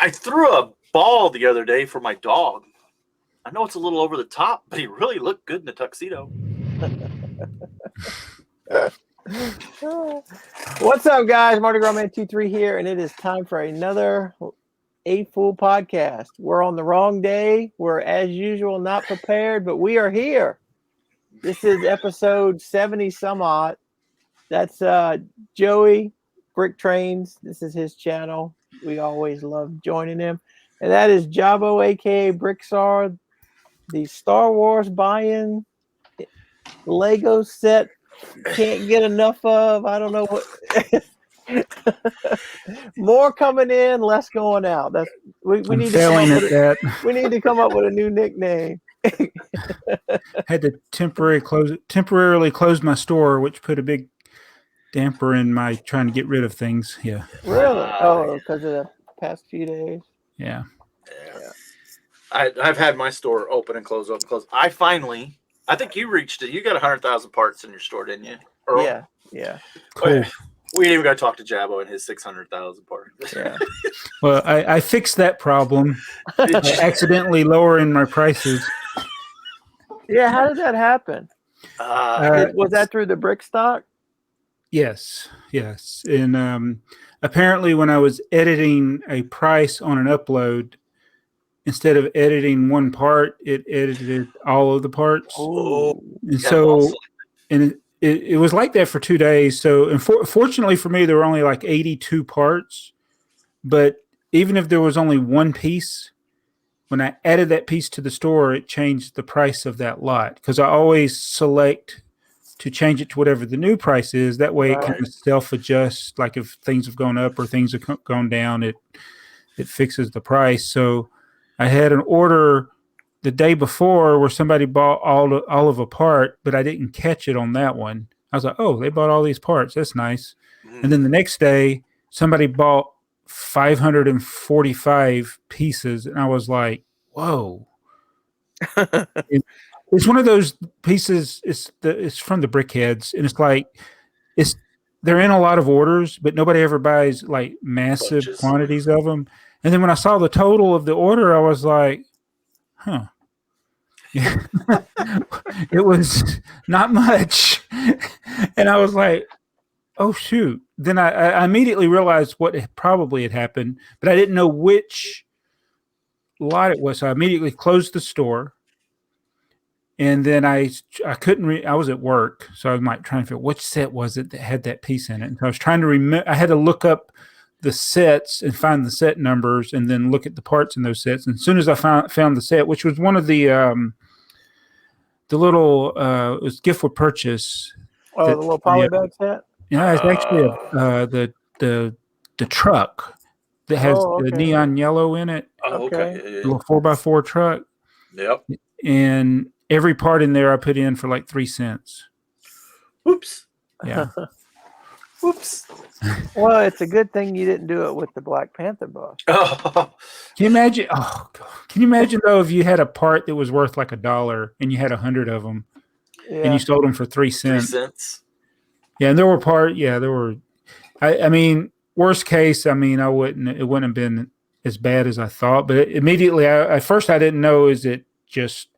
I threw a ball the other day for my dog. I know it's a little over the top, but he really looked good in the tuxedo. What's up, guys? Mardigrasman23 here, and it is time for another A F.o.O.L Podcast. We're on the wrong day. We're, as usual, not prepared, but we are here. This is episode 70 some odd. That's Joey, BrickTrains. This is his channel. We always love joining him. And that is Jabo, a.k.a. BrickTsar, the Star Wars buy-in Lego set can't get enough of. I don't know what. More coming in, less going out. That's we need to come up with a new nickname. Had to temporarily close my store, which put a big damper in my trying to get rid of things. Yeah. Really? Oh, because of the past few days. Yeah. I've had my store open and close, open, close. I think you reached it. You got 100,000 parts in your store, didn't you? Earl? Yeah. Cool. We ain't even got to talk to Jabo and his 600,000 parts. Yeah. Well, I fixed that problem by accidentally lowering my prices. Yeah, how did that happen? Was that through the brick stock? Yes. And apparently when I was editing a price on an upload, instead of editing one part, it edited all of the parts. Oh, and so, and it was like that for 2 days. So, and fortunately for me, there were only like 82 parts. But even if there was only one piece, when I added that piece to the store, it changed the price of that lot. Because I always select to change it to whatever the new price is. That way it can self-adjust. Like if things have gone up or things have gone down, it fixes the price. So I had an order the day before where somebody bought all of a part, but I didn't catch it on that one. I was like, oh, they bought all these parts. That's nice. And then the next day, somebody bought 545 pieces, and I was like, whoa. It's one of those pieces. It's from the Brickheads, and it's like they're in a lot of orders, but nobody ever buys like massive quantities of them. And then when I saw the total of the order, I was like, huh. Yeah. It was not much. And I was like, oh, shoot. Then I immediately realized what probably had happened, but I didn't know which lot it was. So I immediately closed the store. And then I couldn't I was at work, so I was like trying to figure which set was it that had that piece in it. And so I was trying to remember. I had to look up the sets and find the set numbers, and then look at the parts in those sets. And as soon as I found the set, which was one of the little it was gift with purchase. Oh, the little polybag set. Yeah, it's actually the truck that has the neon yellow in it. Oh, okay. A little 4x4 truck. Yep. And every part in there I put in for like 3 cents. Oops. Yeah. Oops. Well, it's a good thing you didn't do it with the Black Panther book. Oh. Can you imagine? Oh, God. Can you imagine though if you had a part that was worth like $1 and you had 100 of them, and you sold them for 3 cents? 3 cents. Yeah, and there were. I mean, worst case, it wouldn't have been as bad as I thought. But immediately, at first, I didn't know, is it just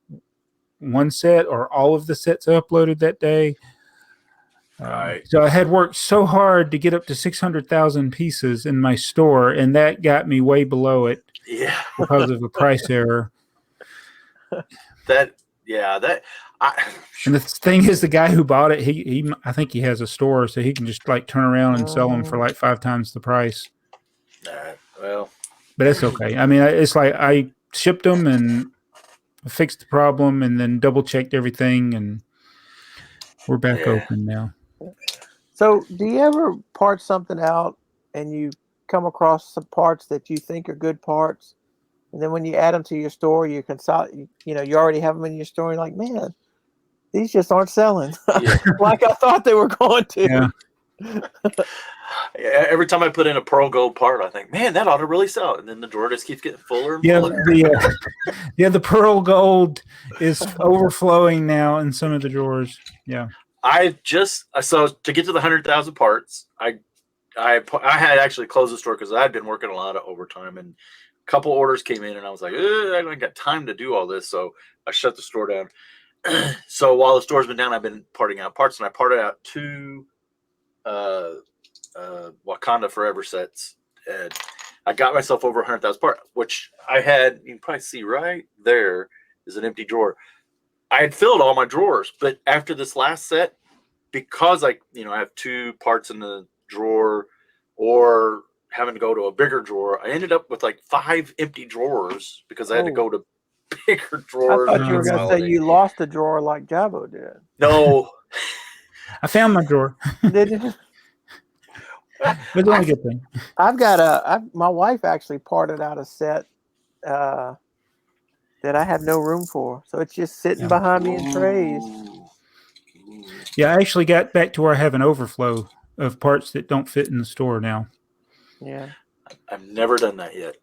one set or all of the sets I uploaded that day? Right. So I had worked so hard to get up to 600,000 pieces in my store, and that got me way below it. Yeah. Because of a price error. And the thing is, the guy who bought it, I think he has a store, so he can just like turn around and sell them for like 5 times the price. Well, but it's okay. I mean, it's like I shipped them and fixed the problem, and then double checked everything, and we're back open now. So, do you ever part something out and you come across some parts that you think are good parts, and then when you add them to your store, you already have them in your store, and you're like, man, these just aren't selling like I thought they were going to. Yeah. Every time I put in a Pearl Gold part, I think, man, that ought to really sell. And then the drawer just keeps getting fuller and fuller. The Pearl Gold is overflowing now in some of the drawers. Yeah. So to get to the 100,000 parts, I I had actually closed the store because I had been working a lot of overtime, and a couple orders came in, and I was like, I don't got time to do all this, so I shut the store down. So while the store's been down, I've been parting out parts, and I parted out 2 Wakanda Forever sets, and I got myself over 100,000 parts, which I had. You can probably see right there is an empty drawer. I had filled all my drawers, but after this last set, because I have 2 parts in the drawer, or having to go to a bigger drawer, I ended up with like 5 empty drawers because I had to go to bigger drawers. I thought you were going to say you lost a drawer like Jabo did. No. I found my drawer. Did you? That's only a good thing. My wife actually parted out a set that I have no room for. So it's just sitting behind me in trays. Yeah, I actually got back to where I have an overflow of parts that don't fit in the store now. Yeah. I've never done that yet.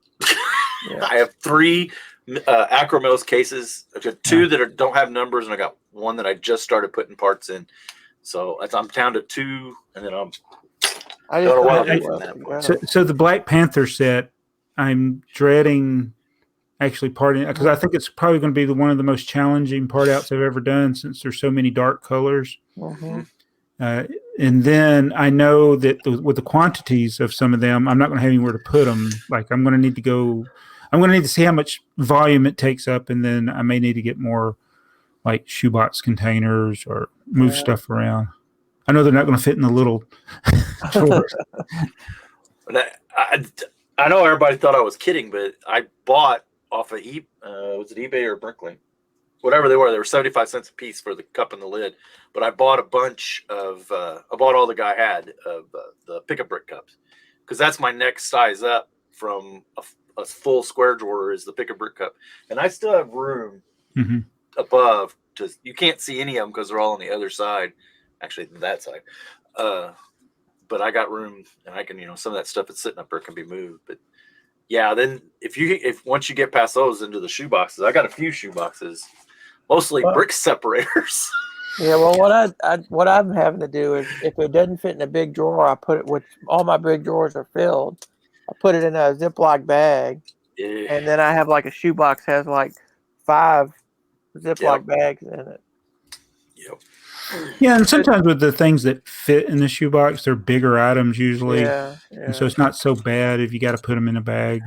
Yeah. I have 3 Acromills cases. I've got 2 that don't have numbers, and I got 1 that I just started putting parts in. So I'm down to 2, and then So the Black Panther set, I'm dreading actually parting, because I think it's probably going to be one of the most challenging part outs I've ever done, since there's so many dark colors. Mm-hmm. And then I know that with the quantities of some of them, I'm not going to have anywhere to put them. Like I'm going to need to see how much volume it takes up, and then I may need to get more like shoebox containers or move stuff around. I know they're not going to fit in the little drawers. I know everybody thought I was kidding, but I bought off of was it eBay or Bricklink? Whatever they were 75 cents a piece for the cup and the lid. But I bought a bunch of, I bought all the guy had of the pick-up brick cups, because that's my next size up from a full square drawer is the pick-up brick cup. And I still have room above. You can't see any of them because they're all on the other side. Actually, that side. But I got room, and I can, some of that stuff that's sitting up there can be moved. But yeah, then if once you get past those into the shoe boxes, I got a few shoe boxes, mostly brick separators. Yeah, well, what I'm having to do is, if it doesn't fit in a big drawer, I put it, which all my big drawers are filled, I put it in a Ziploc bag, and then I have like a shoebox has like 5 Ziploc bags in it. Yep. Yeah, and sometimes with the things that fit in the shoebox, they're bigger items usually. Yeah. And so it's not so bad if you got to put them in a bag.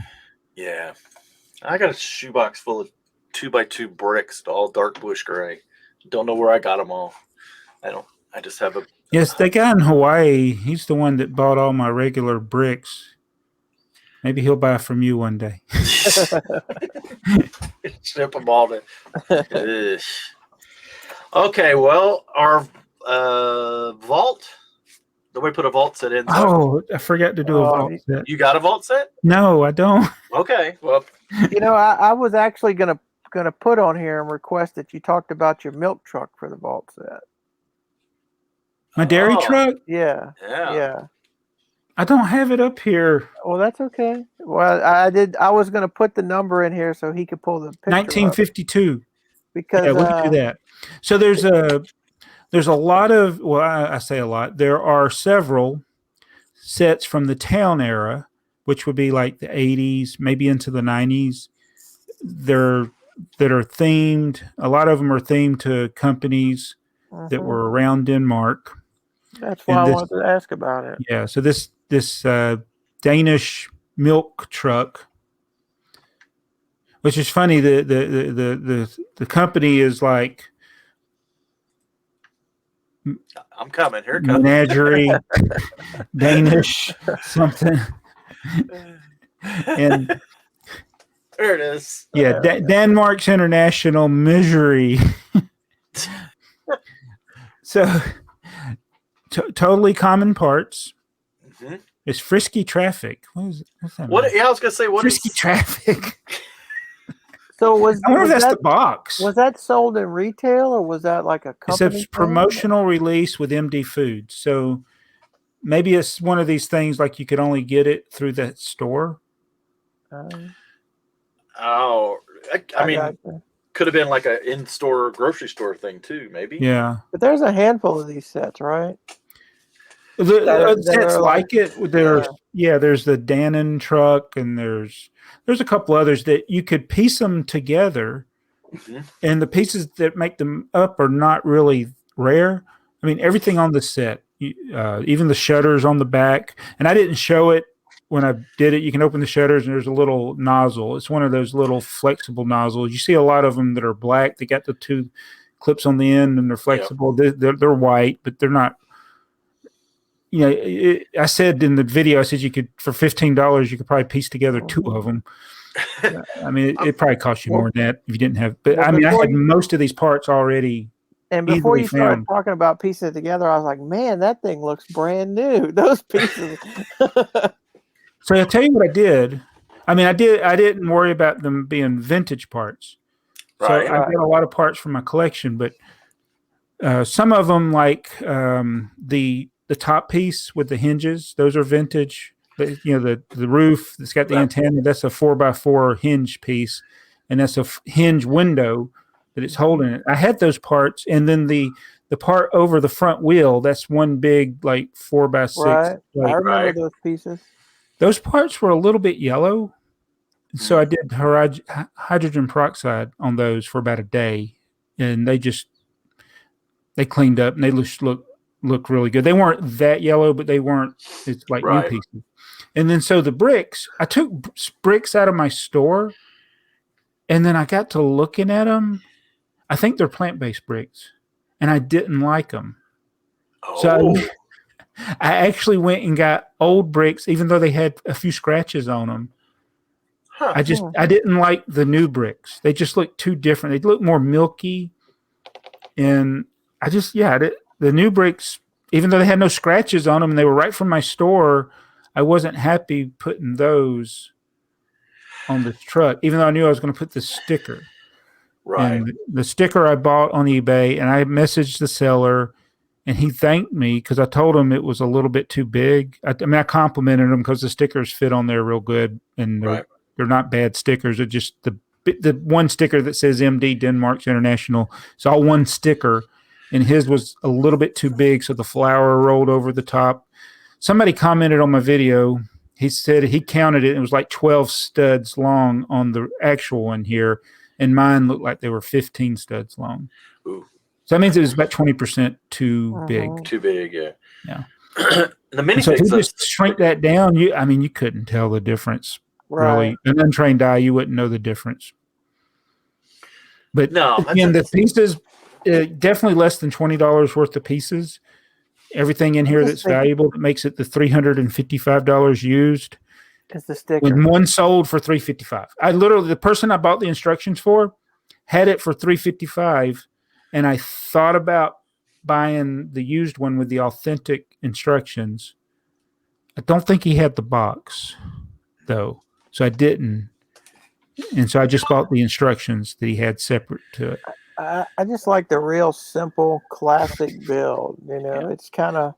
Yeah. I got a shoebox full of 2x2 bricks, all dark bush gray. Don't know where I got them all. I just have a... Yes, that guy in Hawaii, he's the one that bought all my regular bricks. Maybe he'll buy from you one day. Ship them all to... Okay, well, our vault. Nobody put a vault set in. Oh, I forgot to do a vault set. You got a vault set? No, I don't. Okay, well, I was actually gonna put on here and request that you talked about your milk truck for the vault set. My dairy truck? Yeah. I don't have it up here. Well, that's okay. Well, I was gonna put the number in here so he could pull the picture 1952. Because we can do that. So there's a lot of, well, I say a lot. There are several sets from the town era, which would be like the 80s, maybe into the 90s. That are themed. A lot of them are themed to companies that were around Denmark. That's why I wanted to ask about it. Yeah. So this Danish milk truck, which is funny. The company is like, I'm coming. Here it comes. Menagerie, Danish something, and there it is. Yeah, Denmark's International Misery. So, totally common parts. Mm-hmm. It's frisky traffic. What's that? I was gonna say frisky traffic. So I wonder if that's the box. Was that sold in retail, or was that like a company? It's a promotional release with MD Foods. So maybe it's one of these things like you could only get it through that store. I mean, could have been like an in-store grocery store thing too, maybe. Yeah. But there's a handful of these sets, right? The that sets are like it. There's the Dannon truck, and there's a couple others that you could piece them together, and the pieces that make them up are not really rare. I mean, everything on the set, even the shutters on the back, and I didn't show it when I did it. You can open the shutters, and there's a little nozzle. It's one of those little flexible nozzles. You see a lot of them that are black. They got the two clips on the end, and they're flexible. They're white, but they're not. I said in the video, I said you could, for $15, you could probably piece together two of them. I mean, it probably cost you more than that if you didn't have. But I mean, I had most of these parts already. And before you started talking about piecing it together, I was like, man, that thing looks brand new. Those pieces. So I'll tell you what I did. I mean, I didn't worry about them being vintage parts. So I got a lot of parts from my collection, but some of them, like the top piece with the hinges, those are vintage. The roof that's got the antenna, that's a 4x4 hinge piece, and that's a hinge window that it's holding it. I had those parts, and then the part over the front wheel, that's one big like 4x6. Right. I remember those pieces. Those parts were a little bit yellow, so I did hydrogen peroxide on those for about a day, and they cleaned up and they look really good. They weren't that yellow, but they weren't. It's like new pieces. And then so the bricks, I took bricks out of my store, and then I got to looking at them. I think they're plant-based bricks, and I didn't like them. Oh. So I actually went and got old bricks, even though they had a few scratches on them. Huh. I didn't like the new bricks. They just looked too different. They looked more milky, and the new bricks, even though they had no scratches on them and they were right from my store, I wasn't happy putting those on the truck, even though I knew I was going to put the sticker. Right. And the sticker I bought on eBay, and I messaged the seller, and he thanked me because I told him it was a little bit too big. I complimented him because the stickers fit on there real good, and they're not bad stickers. They're just the one sticker that says MD Denmark's International. It's all one sticker. And his was a little bit too big, so the flower rolled over the top. Somebody commented on my video. He said he counted it. It was like 12 studs long on the actual one here, and mine looked like they were 15 studs long. Ooh. So that means it was about 20% too big. Too big, yeah. Yeah. The mini so if you just shrink that down, you couldn't tell the difference. Really. An untrained eye, you wouldn't know the difference. But again, the pieces, definitely less than $20 worth of pieces. Everything in here that's valuable that makes it the $355 used. Is the sticker. When one sold for $355. The person I bought the instructions for had it for $355, and I thought about buying the used one with the authentic instructions. I don't think he had the box, though, so I didn't. And so I just bought the instructions that he had separate to it. I just like the real simple classic build. It's kind of,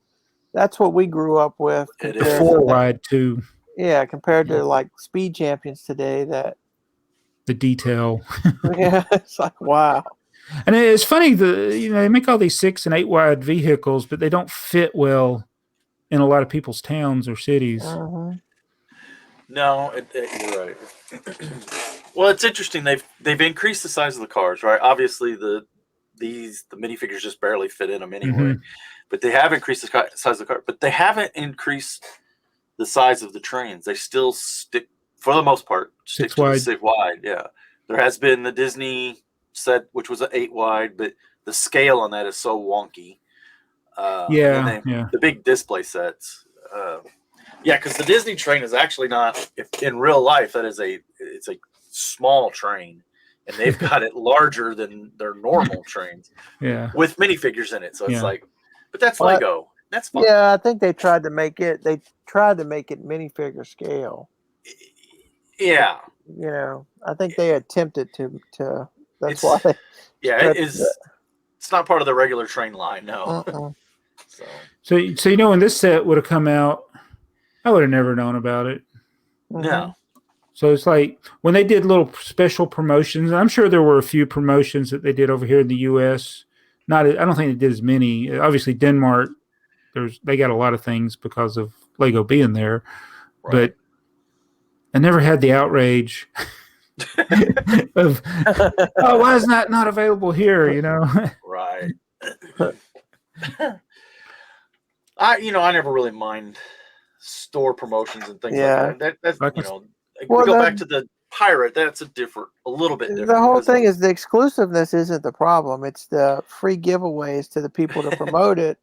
that's what we grew up with. The 4-wide too. Yeah, compared to like Speed Champions today, that the detail. Yeah, it's like wow. And it's funny, they make all these 6 and 8 wide vehicles, but they don't fit well in a lot of people's towns or cities. No, you're right. Well, it's interesting. They've increased the size of the cars, right? Obviously, the minifigures just barely fit in them anyway. But they have increased the size of the car. But they haven't increased the size of the trains. They still stick, for the most part, 6 wide. 6 wide. Yeah, there has been the Disney set, which was an 8 wide, but the scale on that is so wonky. The big display sets. Because the Disney train is actually not. If in real life, it's a small train, and they've got it larger than their normal trains. Yeah, with minifigures in it. So it's like, but that's Lego. That's fun. Yeah, I think they tried to make it. They tried to make it minifigure scale. Yeah. I think they attempted to. That's why. It is. It's not part of the regular train line. No. So when this set would have come out, I would have never known about it. No. So it's like when they did little special promotions, I'm sure there were a few promotions that they did over here in the U.S. I don't think they did as many. Obviously, Denmark they got a lot of things because of Lego being there, Right. but I never had the outrage of, oh, why is that not available here? You know, Right. I never really mind store promotions and things like that. That's Like we Well, go back to the pirate. That's a little bit different. The whole thing is the exclusiveness isn't the problem. It's the free giveaways to the people to promote it,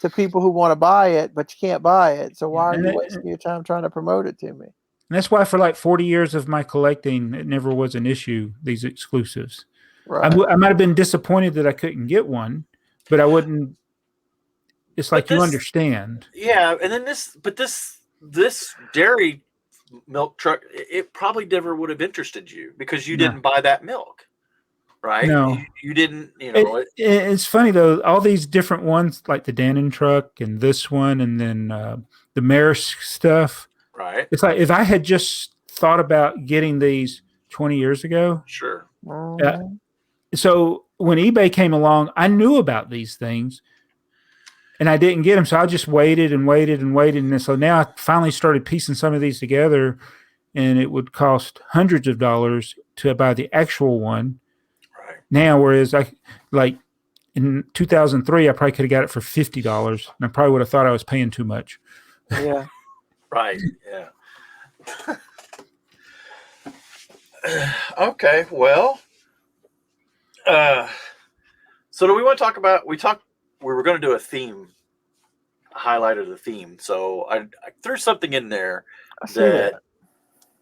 to people who want to buy it, but you can't buy it. So why are you wasting your time trying to promote it to me? And that's why for like 40 years of my collecting, it never was an issue, these exclusives. Right. I might have been disappointed that I couldn't get one, but I wouldn't. It's like you understand. Yeah, and then this dairy milk truck, it probably never would have interested you because you didn't buy that milk, right? No. You didn't, It's funny, though, all these different ones, like the Dannon truck and this one and then the Maersk stuff. Right. It's like if I had just thought about getting these 20 years ago. Sure. So when eBay came along, I knew about these things. And I didn't get them, so I just waited and waited and waited. And so now I finally started piecing some of these together, and it would cost hundreds of dollars to buy the actual one. Right. Now, whereas in 2003, I probably could have got it for $50, and I probably would have thought I was paying too much. Yeah. Right. Yeah. Okay. Well. So do we want to talk about? We were going to do a theme, highlight of the theme. So I threw something in there that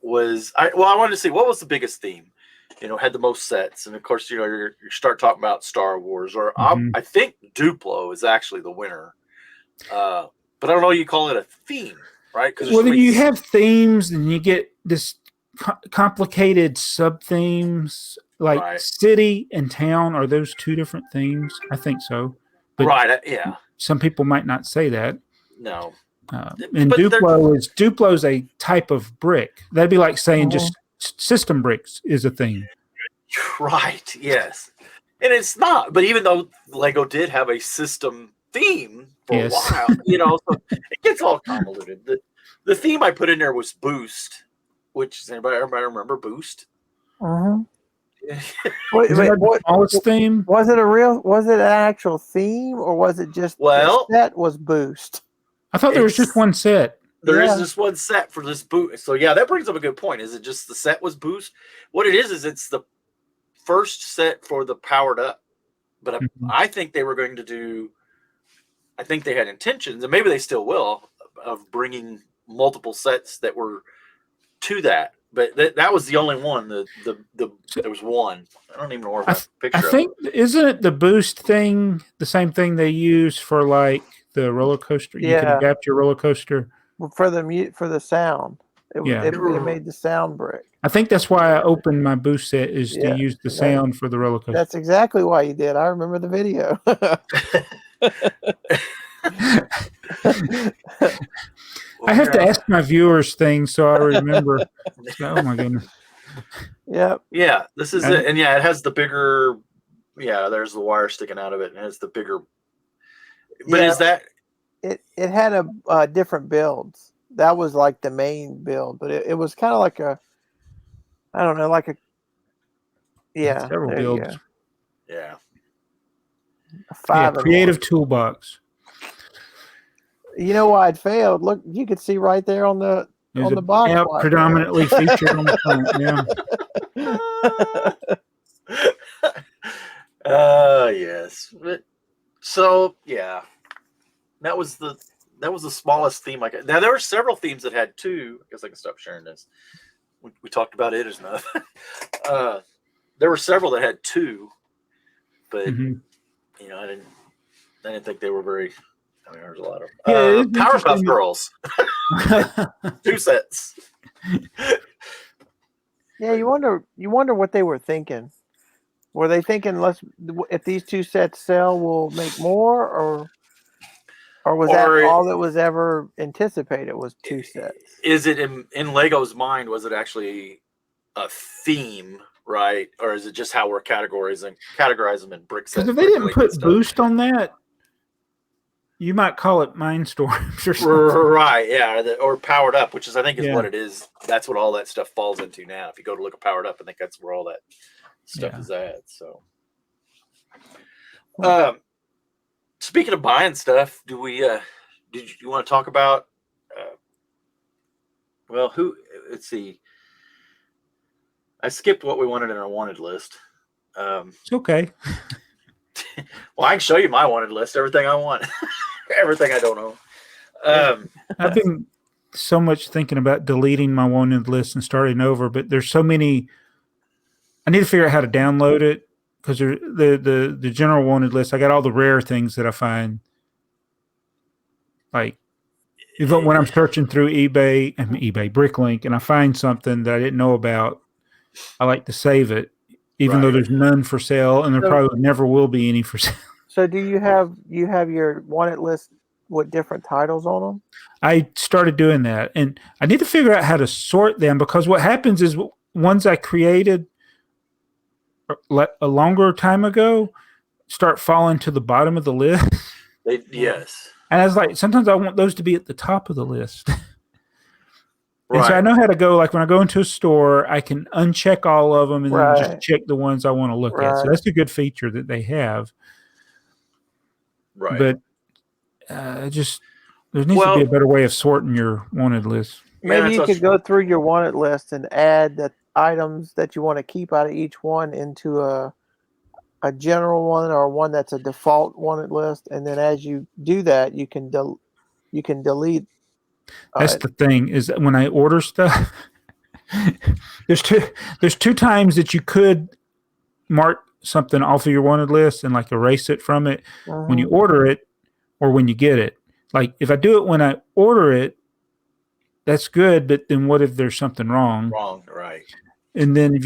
was I wanted to see what was the biggest theme. Had the most sets, and of course, you start talking about Star Wars, or I think Duplo is actually the winner. But I don't know. You call it a theme, right? Because you have themes, and you get this complicated sub themes. Like city and town, are those two different themes? I think so. But right, yeah. Some people might not say that. No. And Duplo is a type of brick. That'd be like saying just system bricks is a theme. Right, yes. And it's not. But even though Lego did have a system theme for a while, so it gets all convoluted. The theme I put in there was Boost, which does everybody remember Boost? Wait, smallest theme? Was it an actual theme, or was it just the set was Boost? I thought there was just one set. There is just one set for this Boost. So yeah, that brings up a good point. Is it just the set was Boost? What it is it's the first set for the powered up. But I think they were going to do. I think they had intentions, and maybe they still will, of bringing multiple sets that were to that. But that was the only one. There was one. I don't even know where my picture. I think isn't it the Boost thing the same thing they use for like the roller coaster? Yeah. You can adapt your roller coaster for the sound. It made the sound brick. I think that's why I opened my Boost set is to use the sound for the roller coaster. That's exactly why you did. I remember the video. I have to ask my viewers things so I remember. Oh my goodness. Yep. Yeah, this is it. And yeah, it has the bigger, there's the wire sticking out of it, and it has the bigger. But is that it had a different builds. That was like the main build, but it was kind of like a, I don't know, like a, several builds. Yeah. Creative toolbox. You know why it failed? Look, you could see right there on the box. Yeah, predominantly featured on the front. Yeah. Yes. So yeah, that was the smallest theme I got. Now there were several themes that had two. I guess I can stop sharing this. We talked about it as enough. There were several that had two, but I didn't think they were very. I mean, there's a lot of Powerpuff Girls. 2 sets. Yeah, you wonder what they were thinking. Were they thinking, if these 2 sets sell, we'll make more, or was that all that was ever anticipated was 2 sets? Is it in Lego's mind? Was it actually a theme, right? Or is it just how we're categorize them in brick sets? Because if they didn't put Boost on that, You might call it Mindstorms or something. Right, yeah, or Powered Up, which is, I think, is Yeah. what it is. That's what all that stuff falls into now. If you go to look at Powered Up, I think that's where all that stuff is at. So, speaking of buying stuff, do we? Did you want to talk about? Well, let's see. I skipped what we wanted in our wanted list. It's okay. Well, I can show you my wanted list. Everything I want, everything I don't own. I've been so much thinking about deleting my wanted list and starting over, but there's so many. I need to figure out how to download it because the general wanted list. I got all the rare things that I find, like even when I'm searching through eBay, Bricklink, and I find something that I didn't know about. I like to save it, even though there's none for sale, and there probably never will be any for sale. So, do you have your wanted list with different titles on them? I started doing that, and I need to figure out how to sort them because what happens is ones I created a longer time ago start falling to the bottom of the list. Yes. And I was like, sometimes I want those to be at the top of the list. Right. And so I know how to go, like when I go into a store, I can uncheck all of them and then just check the ones I want to look at. So that's a good feature that they have. Right. But there needs to be a better way of sorting your wanted list. Maybe you could go through your wanted list and add the items that you want to keep out of each one into a general one or one that's a default wanted list. And then as you do that, you can delete. That's the thing is that when I order stuff, there's two times that you could mark something off of your wanted list and like erase it from it when you order it or when you get it. Like if I do it when I order it, that's good. But then what if there's something wrong? Wrong, right? And then if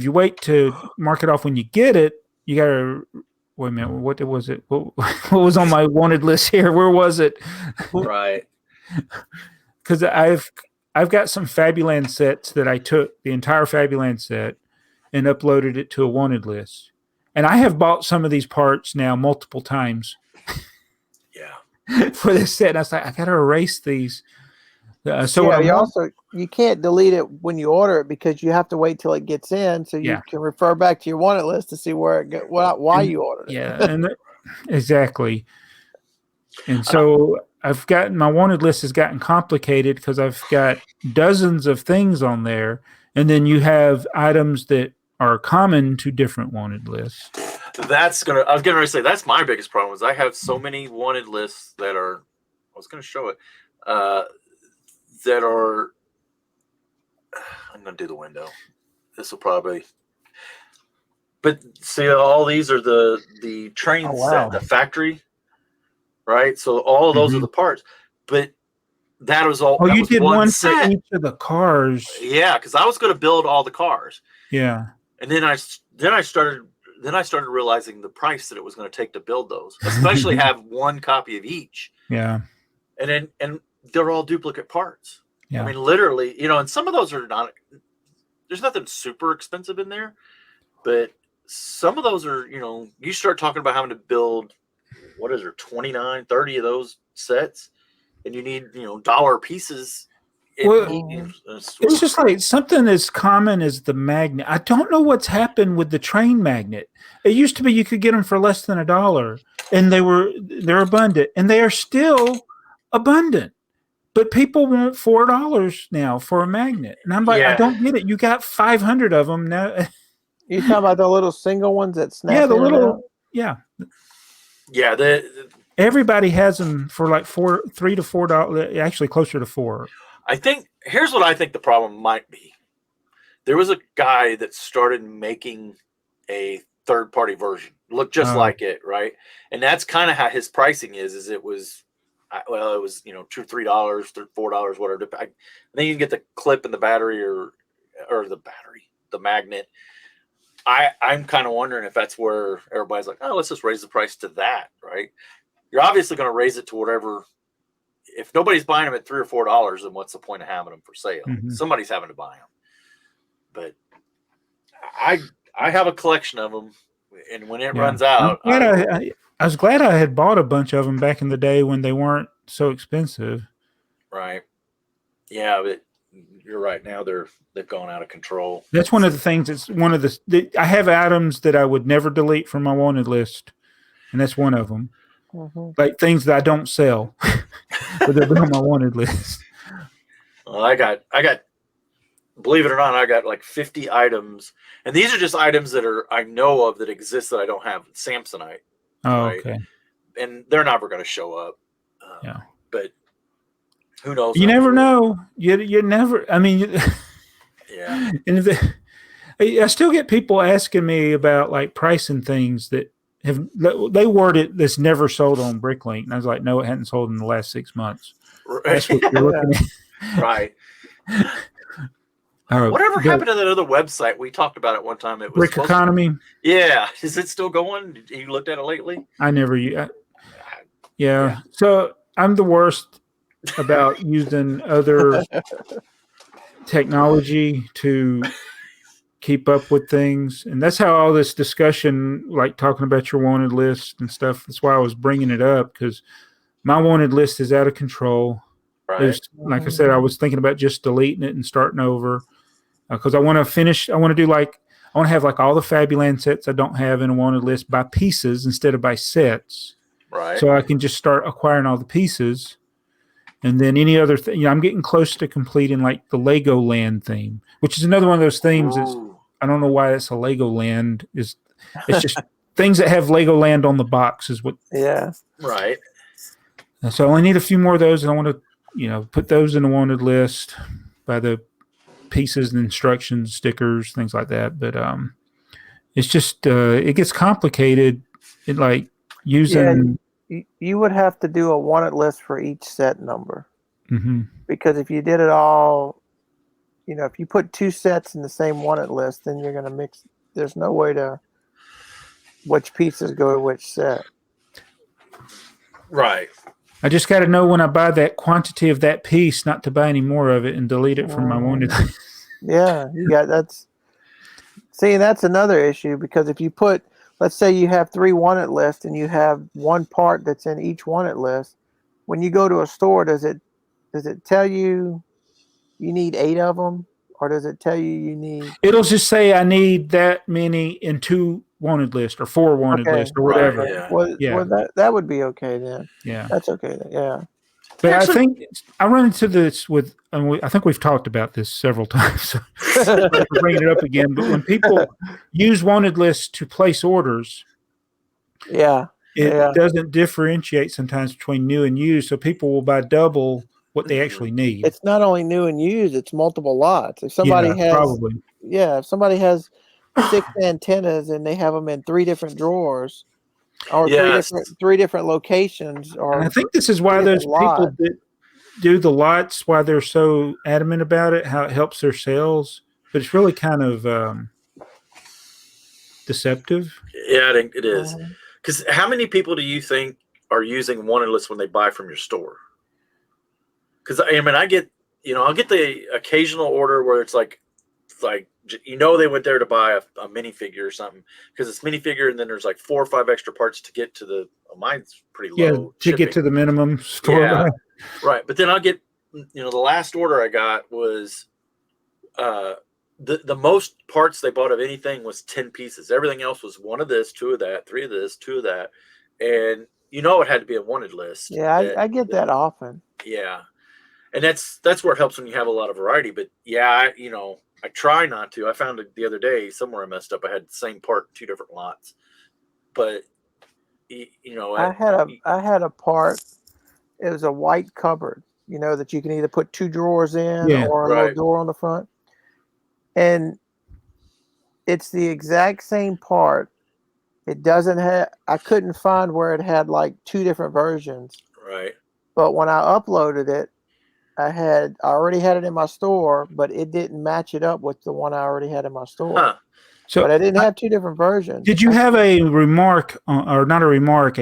you wait to mark it off when you get it, you gotta wait a minute. What was it? What was on my wanted list here? Where was it? Right. Because I've got some Fabuland sets that I took the entire Fabuland set and uploaded it to a wanted list, and I have bought some of these parts now multiple times. Yeah. For this set, and I was like, I got to erase these. You can't delete it when you order it because you have to wait till it gets in, so you can refer back to your wanted list to see where it why you ordered it. Yeah, and exactly. And so I've gotten my wanted list has gotten complicated because I've got dozens of things on there, and then you have items that are common to different wanted lists. I was going to say that's my biggest problem is I have so many wanted lists that are. I was going to show it. That are. I'm going to do the window. This will probably. But see, all these are the train set, the factory. Right, so all of those are the parts, but that was all. Oh, you did one set. For each of the cars. Yeah, because I was going to build all the cars. Yeah, and then I started realizing the price that it was going to take to build those, especially have one copy of each. Yeah, and they're all duplicate parts. Yeah, I mean, literally, and some of those are not. There's nothing super expensive in there, but some of those are. You start talking about having to build. What is there, 29, 30 of those sets, and you need dollar pieces. It's just like something as common as the magnet. I don't know what's happened with the train magnet. It used to be you could get them for less than $1, and they're abundant, and they are still abundant. But people want $4 now for a magnet, and I'm like, I don't get it. You got 500 of them now. You talking about the little single ones that snap? Yeah, the little. Yeah. Yeah, everybody has them for like $3 to $4, actually closer to $4. I think here's what I think the problem might be. There was a guy that started making a third-party version, look just like it, right? And that's kind of how his pricing is. It was $2, $3, $4, whatever. I think you can get the clip and the battery or the magnet. I'm kind of wondering if that's where everybody's like, oh, let's just raise the price to that, right? You're obviously going to raise it to whatever. If nobody's buying them at $3 or $4, then what's the point of having them for sale? Mm-hmm. Somebody's having to buy them. But I have a collection of them, And when it runs out, I was glad I had bought a bunch of them back in the day when they weren't so expensive. Right. Yeah, but you're right. Now they've gone out of control. That's one of the things. It's one of I have items that I would never delete from my wanted list, and that's one of them. Mm-hmm. Like things that I don't sell, but they've been on my wanted list. Well, I got. Believe it or not, I got like 50 items, and these are just items that I know of that exist that I don't have. Samsonite. Oh, right? okay. And they're never going to show up. Yeah. But who knows? You never know. You never. I mean, yeah. And I still get people asking me about like pricing things that they word it that's never sold on Bricklink, and I was like, no, it hadn't sold in the last 6 months. That's what you're looking at. Right. Whatever happened to that other website we talked about at one time? It was Brick Economy. Yeah, is it still going? You looked at it lately? I never. Yeah. So I'm the worst about using other technology to keep up with things, and that's how all this discussion, like talking about your wanted list and stuff. That's why I was bringing it up, because my wanted list is out of control. Right. Like I said, I was thinking about just deleting it and starting over. Because I want to finish. I want to have like all the Fabuland sets I don't have in a wanted list by pieces instead of by sets. Right. So I can just start acquiring all the pieces, and then any other thing. You know, I'm getting close to completing like the Legoland theme, which is another one of those themes. I don't know why it's a Legoland. It's just things that have Legoland on the box is what. Yeah. Right. So I only need a few more of those, and I want to, put those in the wanted list by the pieces and instructions, stickers, things like that. But it's just it gets complicated. It like using. Yeah, you would have to do a wanted list for each set number, because if you did it all, if you put 2 sets in the same wanted list, then you're going to mix. There's no way to which pieces go to which set. Right. I just got to know when I buy that quantity of that piece, not to buy any more of it and delete it from my wanted list. Yeah, that's another issue, because if you put, let's say you have 3 wanted lists and you have one part that's in each wanted list, when you go to a store, does it tell you need 8 of them, or does it tell you need? It'll just say I need that many in 2 wanted list or 4 wanted list or whatever. Right, Well, that would be okay then. Yeah, that's okay then. Yeah. But I think I run into this with, I think we've talked about this several times. We're bringing it up again. But when people use wanted lists to place orders, it doesn't differentiate sometimes between new and used. So people will buy double what they actually need. It's not only new and used; it's multiple lots. If somebody if somebody has 6 antennas and they have them in 3 different drawers, or three different locations, or and I think this is why those people that do the lots, why they're so adamant about it, how it helps their sales, but it's really kind of deceptive. Yeah, I think it is. Because how many people do you think are using wanted lists when they buy from your store? Because I mean, I'll get the occasional order where it's like they went there to buy a minifigure or something, because it's minifigure, and then there's like 4 or 5 extra parts to get to the. Mine's pretty low. To get to the minimum store. Yeah, right. But then I'll get, the last order I got was, the most parts they bought of anything was 10 pieces. Everything else was 1 of this, 2 of that, 3 of this, 2 of that, and it had to be a wanted list. Yeah, I get that often. Yeah, and that's where it helps when you have a lot of variety. But yeah, I try not to. I found it the other day somewhere I messed up. I had the same part in 2 different lots, but I had a part. It was a white cupboard, that you can either put 2 drawers in or a little door on the front, and it's the exact same part. It doesn't have. I couldn't find where it had like 2 different versions. Right. But when I uploaded it, I already had it in my store, but it didn't match it up with the one I already had in my store. Huh. So, but I didn't have 2 different versions. Did you have a remark, or not a remark,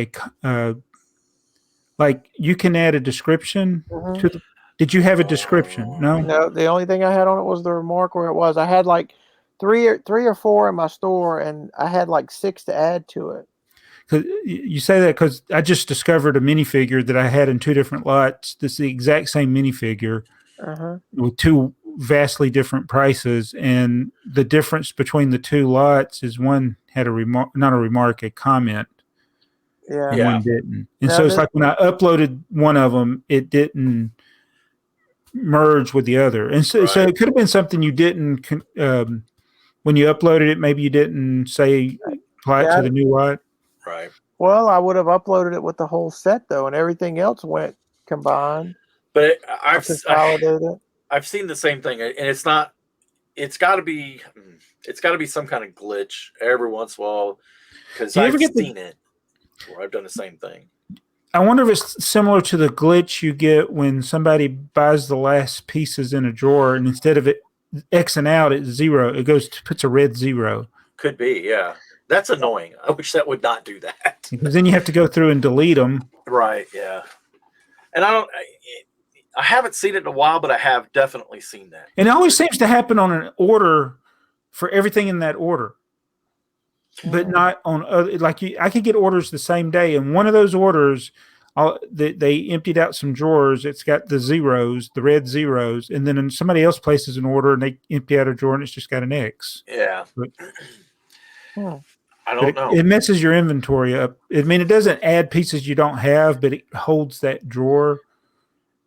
like you can add a description to the? Did you have a description? No. No. The only thing I had on it was the remark where it was. I had like three or four in my store, and I had like 6 to add to it. Cause you say that because I just discovered a minifigure that I had in 2 different lots. This is the exact same minifigure with 2 vastly different prices, and the difference between the 2 lots is one had a comment. Yeah. And one didn't. And Now so it's like when I uploaded one of them, it didn't merge with the other. And so it could have been something you didn't, when you uploaded it, maybe you didn't say apply it to the new lot. Right. Well, I would have uploaded it with the whole set though, and everything else went combined. But I've seen the same thing, and it's not. It's got to be some kind of glitch every once in a while, because I've seen it where I've done the same thing. I wonder if it's similar to the glitch you get when somebody buys the last pieces in a drawer, and instead of it Xing out at 0, it puts a red 0. Could be, yeah. That's annoying. I wish that would not do that. Because then you have to go through and delete them. Right, yeah. And I haven't seen it in a while, but I have definitely seen that. And it always seems to happen on an order for everything in that order. But not on other, I could get orders the same day, and one of those orders, they emptied out some drawers. It's got the zeros, the red zeros, and then somebody else places an order and they empty out a drawer and it's just got an X. Yeah. But, I don't know. It messes your inventory up. I mean, it doesn't add pieces you don't have, but it holds that drawer.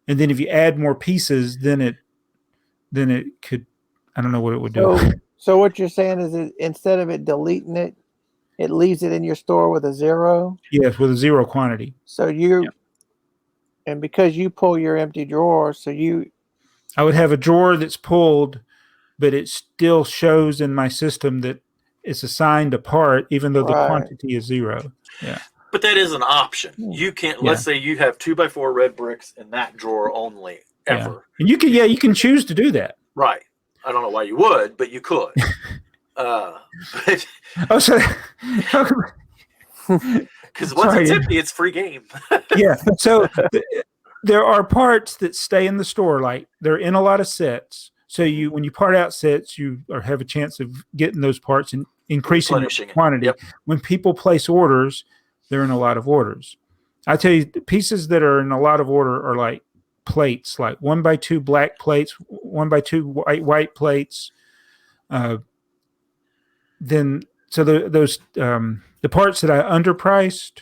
And then if you add more pieces, then it could, I don't know what it would do. So what you're saying is instead of it deleting it, it leaves it in your store with a 0? Yes, with a 0 quantity. So and because you pull your empty drawer, I would have a drawer that's pulled, but it still shows in my system that it's assigned a part, even though the quantity is 0. Yeah. But that is an option. You can't, let's say you have 2x4 red bricks in that drawer only, ever. Yeah. And you can choose to do that. Right. I don't know why you would, but you could. Because once it's empty, it's free game. Yeah. So there are parts that stay in the store, like they're in a lot of sets. So when you part out sets, you have a chance of getting those parts and increasing the quantity. Yep. When people place orders, they're in a lot of orders. I tell you, the pieces that are in a lot of order are like plates, like 1x2 black plates, 1x2 white plates. Those the parts that I underpriced,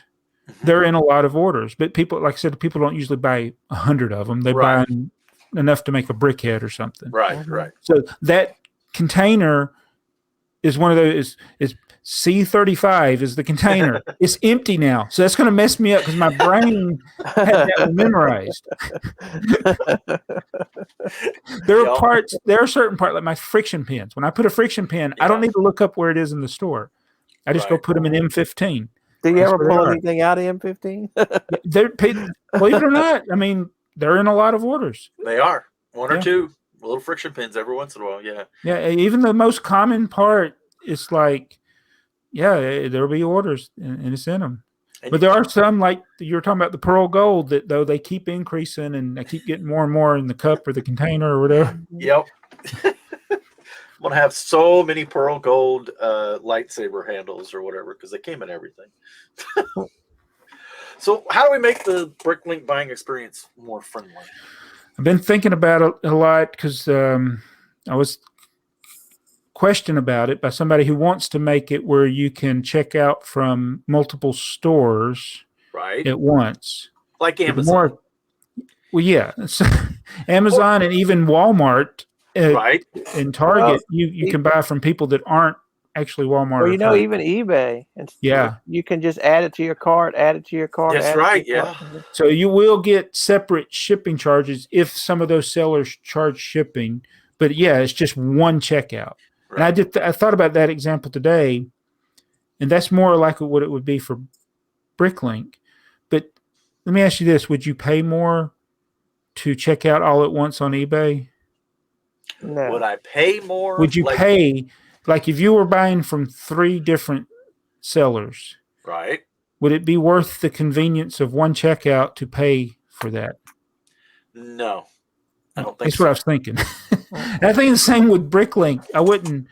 they're in a lot of orders. But people, like I said, people don't usually buy 100 of them. They buy enough to make a brickhead or something. Right, right. So that container is one of those. Is C35 is the container. It's empty now, so that's going to mess me up because my brain had that memorized. There are certain parts, like my friction pins. When I put a friction pin, I don't need to look up where it is in the store. I just go put them in M15. Do you ever pull anything out of M15? Believe it or not, I mean, they're in a lot of orders. They are. One or two little friction pins every once in a while, yeah. Yeah, even the most common part is like, there'll be orders and it's in them. But there are some, like you were talking about the pearl gold, that though they keep increasing and I keep getting more and more in the cup or the container or whatever. Yep. I'm going to have so many pearl gold lightsaber handles or whatever because they came in everything. So how do we make the Bricklink buying experience more friendly? I've been thinking about it a lot because I was questioned about it by somebody who wants to make it where you can check out from multiple stores at once. Like Amazon. Amazon and even Walmart and Target, you can buy from people that aren't actually Walmart. Well, even eBay. You can just add it to your cart, That's right, yeah. So you will get separate shipping charges if some of those sellers charge shipping. But it's just one checkout. Right. And I thought about that example today, and that's more like what it would be for Bricklink. But let me ask you this. Would you pay more to check out all at once on eBay? No. Would I pay more? Would you pay, like if you were buying from 3 different sellers, right? Would it be worth the convenience of one checkout to pay for that? No, I don't think that's what I was thinking. And I think the same with Bricklink. I wouldn't,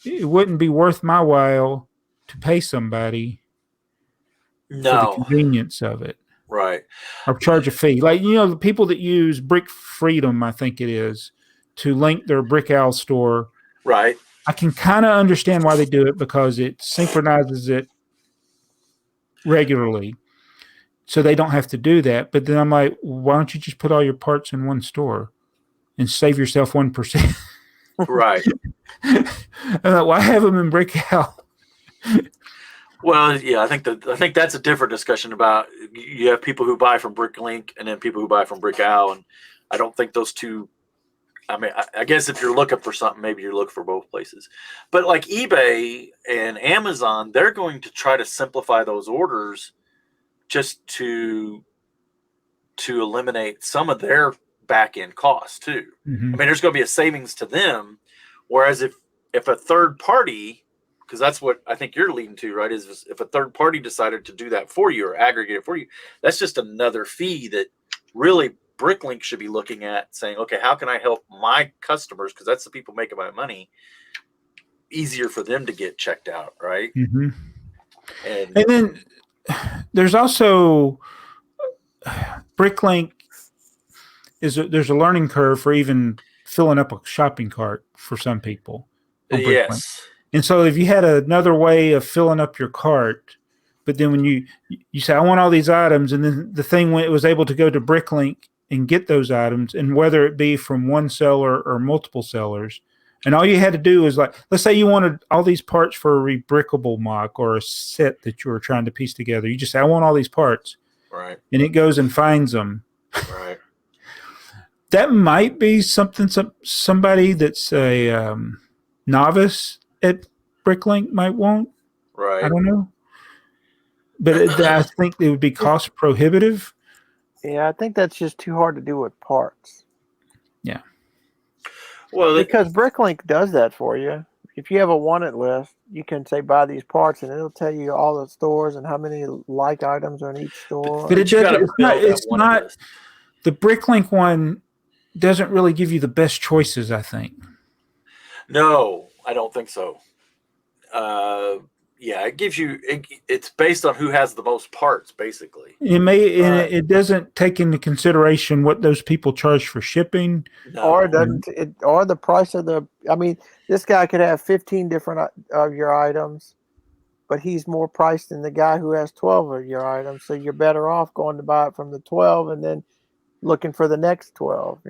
it wouldn't be worth my while to pay somebody for the convenience of it. Right. Or charge a fee. Like, the people that use Brick Freedom, I think it is, to link their BrickOwl store. Right. I can kind of understand why they do it because it synchronizes it regularly. So they don't have to do that. But then I'm like, why don't you just put all your parts in one store and save yourself 1%? Right. I'm like, why have them in BrickOwl? Well, yeah, I think that's a different discussion about you have people who buy from Bricklink and then people who buy from BrickOwl, and I don't think those two. I mean, I guess if you're looking for something, maybe you look for both places. But like eBay and Amazon, they're going to try to simplify those orders just to eliminate some of their back end costs too. Mm-hmm. I mean, there's going to be a savings to them, whereas if a third party, because that's what I think you're leading to, right? Is if a third party decided to do that for you or aggregate it for you, that's just another fee that really Bricklink should be looking at, saying, okay, how can I help my customers, because that's the people making my money, easier for them to get checked out, right? Mm-hmm. And then there's also Bricklink there's a learning curve for even filling up a shopping cart for some people. Yes. And so if you had another way of filling up your cart, but then when you say, I want all these items, and then the thing when it was able to go to Bricklink and get those items, and whether it be from one seller or multiple sellers, and all you had to do is, like, let's say you wanted all these parts for a rebrickable mock or a set that you were trying to piece together. You just say, I want all these parts. Right. And it goes and finds them. Right. That might be something somebody that's a novice at Bricklink might want. Right. I don't know. But I think it would be cost prohibitive. Yeah, I think that's just too hard to do with parts. Yeah. Well, because Bricklink does that for you. If you have a wanted list, you can say buy these parts, and it'll tell you all the stores and how many like items are in each store. But it's not the Bricklink one doesn't really give you the best choices, I think. No, I don't think so. Yeah, it gives you. It's based on who has the most parts, basically. It doesn't take into consideration what those people charge for shipping, or the price of the. I mean, this guy could have 15 different of your items, but he's more priced than the guy who has 12 of your items. So you're better off going to buy it from the 12 and then looking for the next 12.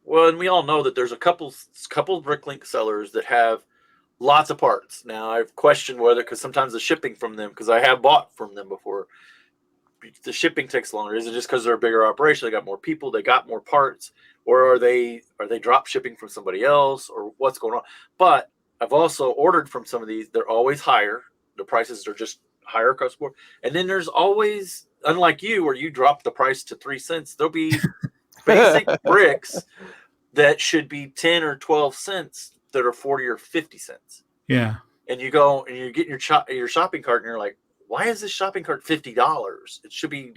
Well, and we all know that there's a couple Bricklink sellers that have lots of parts. Now, I've questioned whether, because sometimes the shipping from them, because I have bought from them before, the shipping takes longer. Is it just because they're a bigger operation? They got more people, they got more parts, or are they drop shipping from somebody else, or what's going on? But I've also ordered from some of these. They're always higher. The prices are just higher across the board. And then there's always, unlike you, where you drop the price to 3 cents, there'll be basic bricks that should be 10 or 12 cents that are 40 or 50 cents. Yeah. And you go and you get your shopping cart and you're like, why is this shopping cart $50? It should be,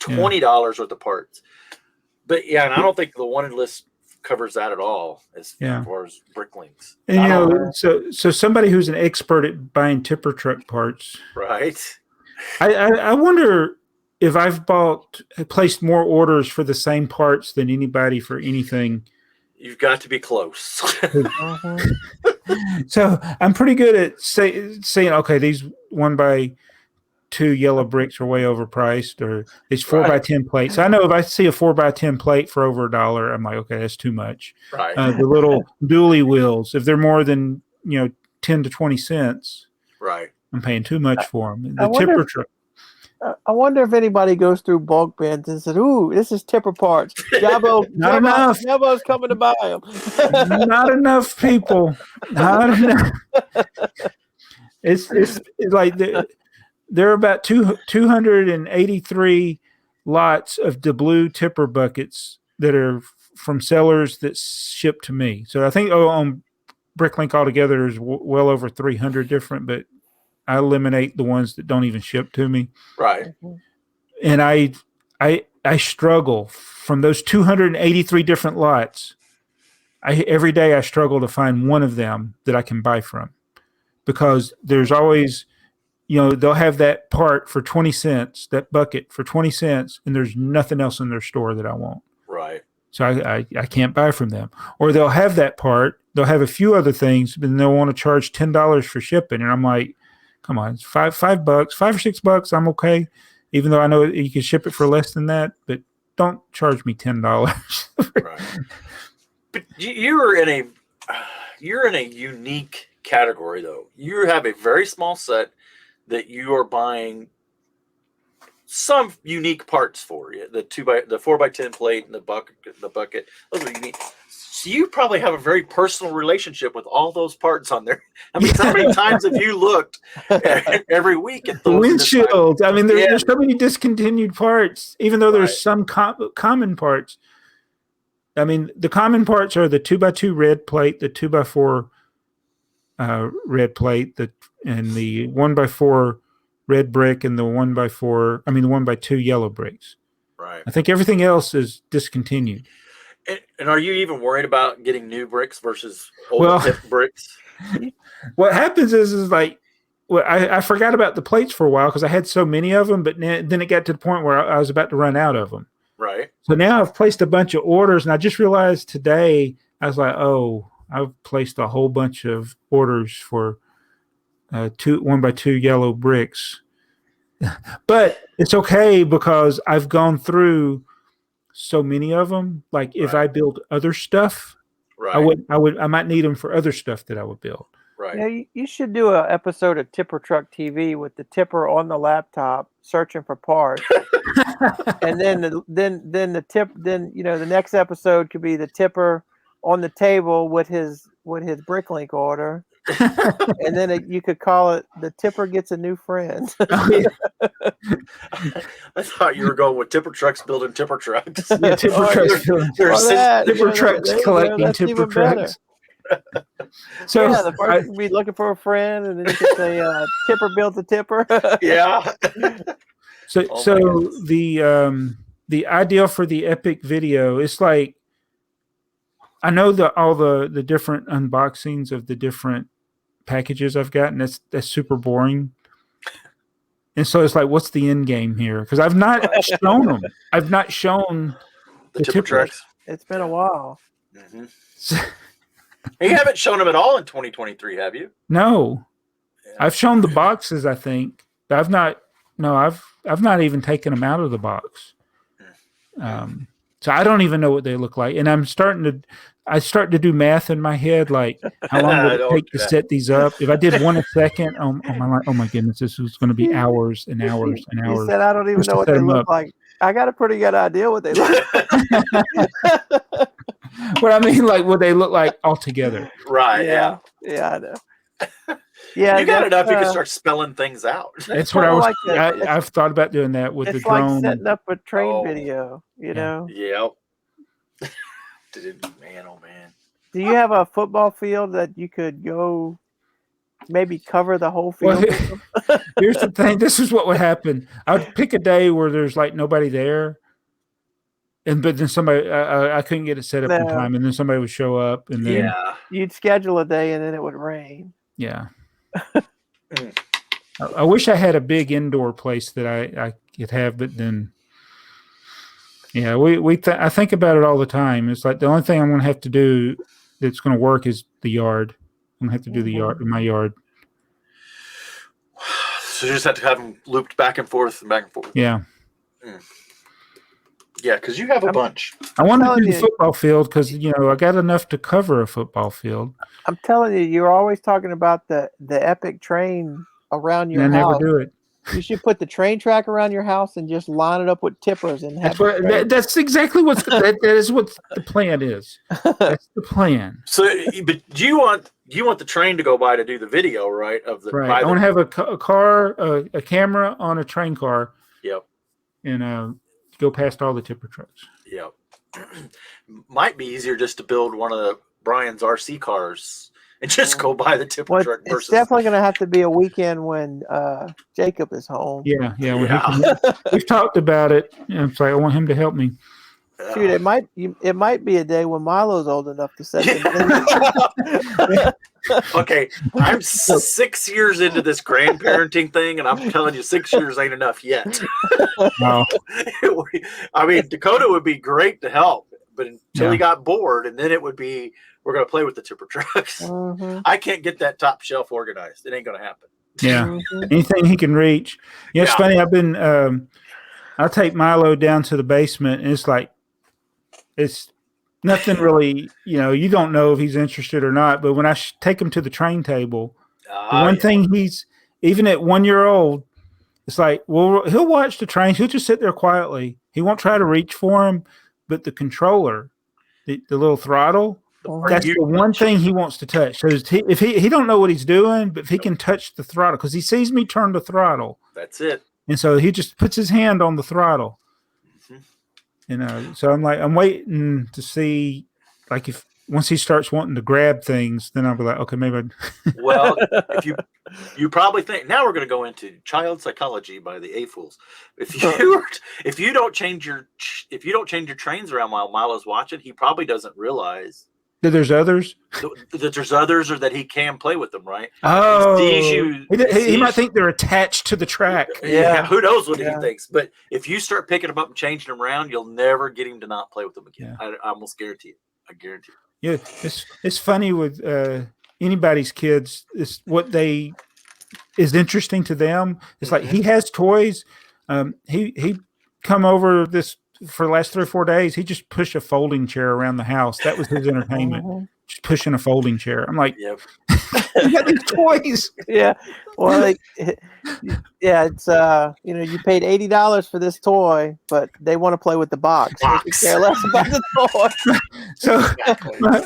$20 worth of parts. But yeah, and I don't think the wanted list covers that at all as far as Bricklinks. And so somebody who's an expert at buying tipper truck parts. Right. I wonder if I've placed more orders for the same parts than anybody for anything. You've got to be close. So I'm pretty good at saying, okay, these 1x2 yellow bricks are way overpriced, or these 4x10 plates. I know if I see a 4x10 plate for over $1, I'm like, okay, that's too much. Right. The little dually wheels, if they're more than 10 to 20 cents, right, I'm paying too much for them. The tipper truck. I wonder if anybody goes through bulk bins and says, "Ooh, this is tipper parts." Jabbo's coming to buy them. Not enough people. Not enough. It's like there are about 283 lots of the blue tipper buckets that are from sellers that ship to me. So I think on Bricklink altogether is well over 300 different, but I eliminate the ones that don't even ship to me. Right. And I struggle from those 283 different lots every day I struggle to find one of them that I can buy from, because there's always, they'll have that part for 20 cents, that bucket for 20 cents, and there's nothing else in their store that I want. Right. So I can't buy from them. Or they'll have that part, they'll have a few other things, but then they'll want to charge $10 for shipping. And I'm like, come on, it's $5, $5 or $6. I'm okay. Even though I know you can ship it for less than that, but don't charge me $10. Right. But you're in a unique category, though. You have a very small set that you are buying some unique parts for. The 4x10 plate and the bucket. Those are unique. So you probably have a very personal relationship with all those parts on there. I mean, how many times have you looked every week at those? Windshields. I mean, there's so many discontinued parts, even though there's some common parts. I mean, the common parts are the 2x2 red plate, the 2x4 red plate, and the 1x4 red brick, and the 1x2 yellow bricks. Right. I think everything else is discontinued. And are you even worried about getting new bricks versus old tip bricks? What happens is like, I forgot about the plates for a while because I had so many of them, but then it got to the point where I was about to run out of them. Right. So now I've placed a bunch of orders, and I just realized today, I was like, oh, I've placed a whole bunch of orders for 1x2 yellow bricks. But it's okay because I've gone through so many of them. Like if I build other stuff, I might need them for other stuff that I would build. Right. Yeah, you should do an episode of Tipper Truck TV with the tipper on the laptop searching for parts, and then the next episode could be the tipper on the table with his Bricklink order, and then you could call it "The Tipper Gets a New Friend." I thought you were going with tipper trucks building tipper trucks. Yeah, tipper trucks collecting tipper trucks. So the person would be looking for a friend, and then you could say, "Tipper built a tipper." Yeah. So the ideal for the epic video is like, I know all the different unboxings of the different packages I've gotten. That's super boring. And so it's like, what's the end game here? Because I've not shown them. I've not shown the tipper trucks. It's been a while. Mm-hmm. You haven't shown them at all in 2023, have you? No. Yeah. I've shown the boxes, I think. But I've not even taken them out of the box. So I don't even know what they look like. And I start to do math in my head, like how long would it take to set these up? If I did one a second, oh my goodness, this is going to be hours and hours and hours. You said I don't even know what they look like. I got a pretty good idea what they look like. But I mean, like, what they look like all together. Right. Yeah, I know. Yeah, you got enough. You can start spelling things out. That's what I was. I've thought about doing that with the drone. It's like setting up a train video. You know. Yep. Man, oh man. Do you have a football field that you could go maybe cover the whole field? Well, here's the thing. This is what would happen. I would pick a day where there's like nobody there. But then somebody, I couldn't get it set up in time, and then somebody would show up, and then you'd schedule a day, and then it would rain. Yeah. I wish I had a big indoor place that I could have, but then, yeah, I think about it all the time. It's like the only thing I'm going to have to do that's going to work is the yard. I'm going to have to do the yard in my yard. So you just have to have them looped back and forth and back and forth. Yeah. Yeah, because you have a bunch. I want to do the football field because, I got enough to cover a football field. I'm telling you, you're always talking about the epic train around your house. I never do it. You should put the train track around your house and just line it up with tippers. And that's exactly what that is what the plan is. That's the plan. So, but do you want the train to go by to do the video, right? Right. I want to have a camera on a train car. Yep. And go past all the tipper trucks. Yep. Might be easier just to build one of Brian's RC cars and just go by the tipper truck. It's definitely going to have to be a weekend when Jacob is home. Yeah. We've talked about it. And it's like, I want him to help me. Shoot, it might be a day when Milo's old enough to set the Okay, I'm 6 years into this grandparenting thing, and I'm telling you, 6 years ain't enough yet. No. I mean, Dakota would be great to help, but until he got bored, and then it would be, we're going to play with the tipper trucks. Mm-hmm. I can't get that top shelf organized. It ain't going to happen. Yeah. Mm-hmm. Anything he can reach. Yeah, it's funny. I've been, I'll take Milo down to the basement, and it's like, it's nothing really, you don't know if he's interested or not. But when I take him to the train table, the one thing even at 1 year old, it's like, well, he'll watch the trains. He'll just sit there quietly. He won't try to reach for him, but the controller, the little throttle, that's the one thing he wants to touch. So if he don't know what he's doing, but if he can touch the throttle, because he sees me turn the throttle. That's it. And so he just puts his hand on the throttle. So I'm waiting to see, like, if once he starts wanting to grab things, then I'll be like, okay, maybe. Well, if you probably think now we're going to go into child psychology by the AFoOLs. If you don't change your trains around while Milo's watching, he probably doesn't realize that there's others. That there's others, or that he can play with them, right? Oh, he might think they're attached to the track. Yeah, who knows what he thinks? But if you start picking them up and changing them around, you'll never get him to not play with them again. Yeah. I almost guarantee it. I guarantee it. Yeah, it's funny with anybody's kids. It's what is interesting to them. It's like he has toys. He come over this. For the last 3 or 4 days, he just pushed a folding chair around the house. That was his entertainment, just pushing a folding chair. I'm like, you got these toys. Yeah. Well, it's you paid $80 for this toy, but they want to play with the box. They care less about the toy. So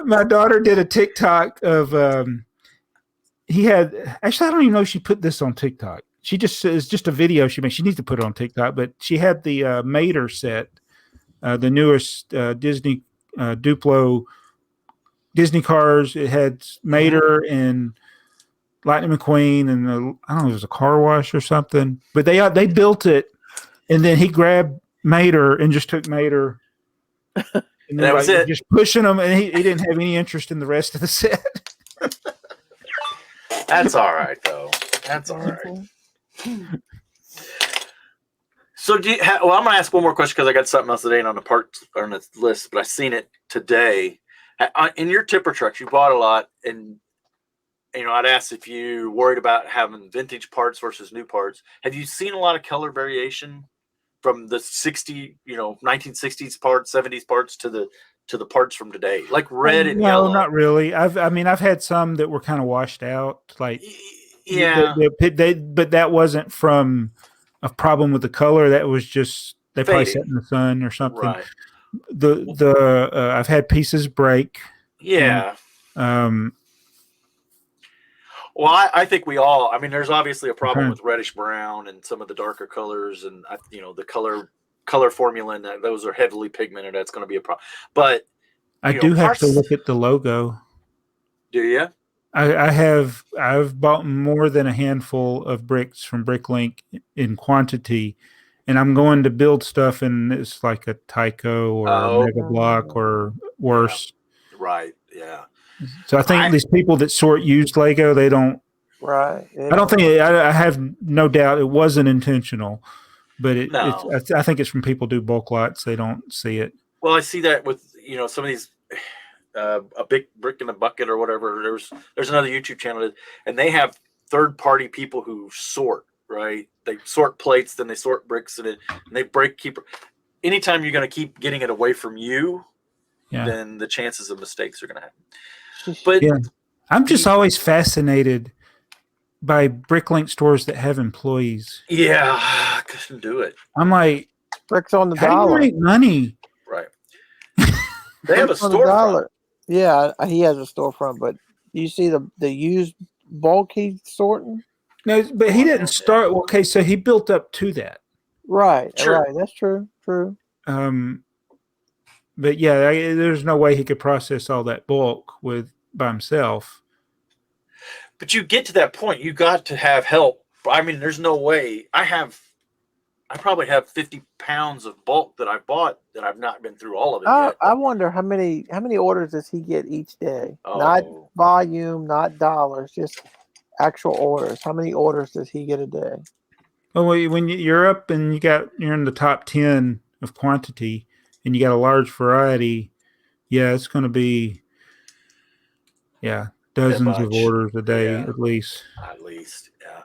my daughter did a TikTok of he had actually I don't even know if she put this on TikTok. She just it's just a video she made. She needs to put it on TikTok, but she had the Mater set. The newest Disney Duplo Disney cars. It had Mater and Lightning McQueen, and I don't know if it was a car wash or something. But they built it, and then he grabbed Mater and just took Mater. And that was it. Just pushing him, and he didn't have any interest in the rest of the set. That's all right, though. That's all right. So, I'm going to ask one more question because I got something else that ain't on the list, but I seen it today. In your tipper trucks, you bought a lot, and I'd ask if you worried about having vintage parts versus new parts. Have you seen a lot of color variation from the 1960s parts, 70s parts to the parts from today, like red and yellow? No, not really. I've had some that were kind of washed out, like but that wasn't from a problem with the color. That was just they probably sat in the sun or something. Right. I've had pieces break. Yeah. Well, I think we all. I mean, there's obviously a problem with reddish brown and some of the darker colors, and the color formula, and those are heavily pigmented. That's going to be a problem. But I do have to look at the logo. Do you? I've bought more than a handful of bricks from Bricklink in quantity, and I'm going to build stuff, and it's like a Tyco or a Mega Block or worse. Yeah. Right. Yeah. So I think these people that sort used Lego, they don't. Right. I don't think. I have no doubt it wasn't intentional, but I think it's from people who do bulk lots. They don't see it. Well, I see that with some of these. A big brick in a bucket or whatever. There's another YouTube channel, and they have third-party people who sort. Right, they sort plates, then they sort bricks, and they keep. Anytime you're going to keep getting it away from you, then the chances of mistakes are going to happen. But I'm just always fascinated by Bricklink stores that have employees. Yeah, I couldn't do it. I'm like, bricks on the how dollar. do you make money? Right. They have a storefront. Yeah, he has a storefront, but you see the used bulk he's sorting? No, but he didn't start. Okay, so he built up to that. Right, sure. Right. That's true. But yeah, there's no way he could process all that bulk by himself. But you get to that point, you got to have help. I mean, there's no way. I have I probably have 50 pounds of bulk that I bought that I've not been through all of it yet. I wonder how many orders does he get each day? Not Oh. volume, not dollars, just actual orders. How many orders does he get a day? Well, when you're up and you're in the top 10 of quantity, and you got a large variety, yeah, it's going to be, dozens of orders a day at least. At least, yeah.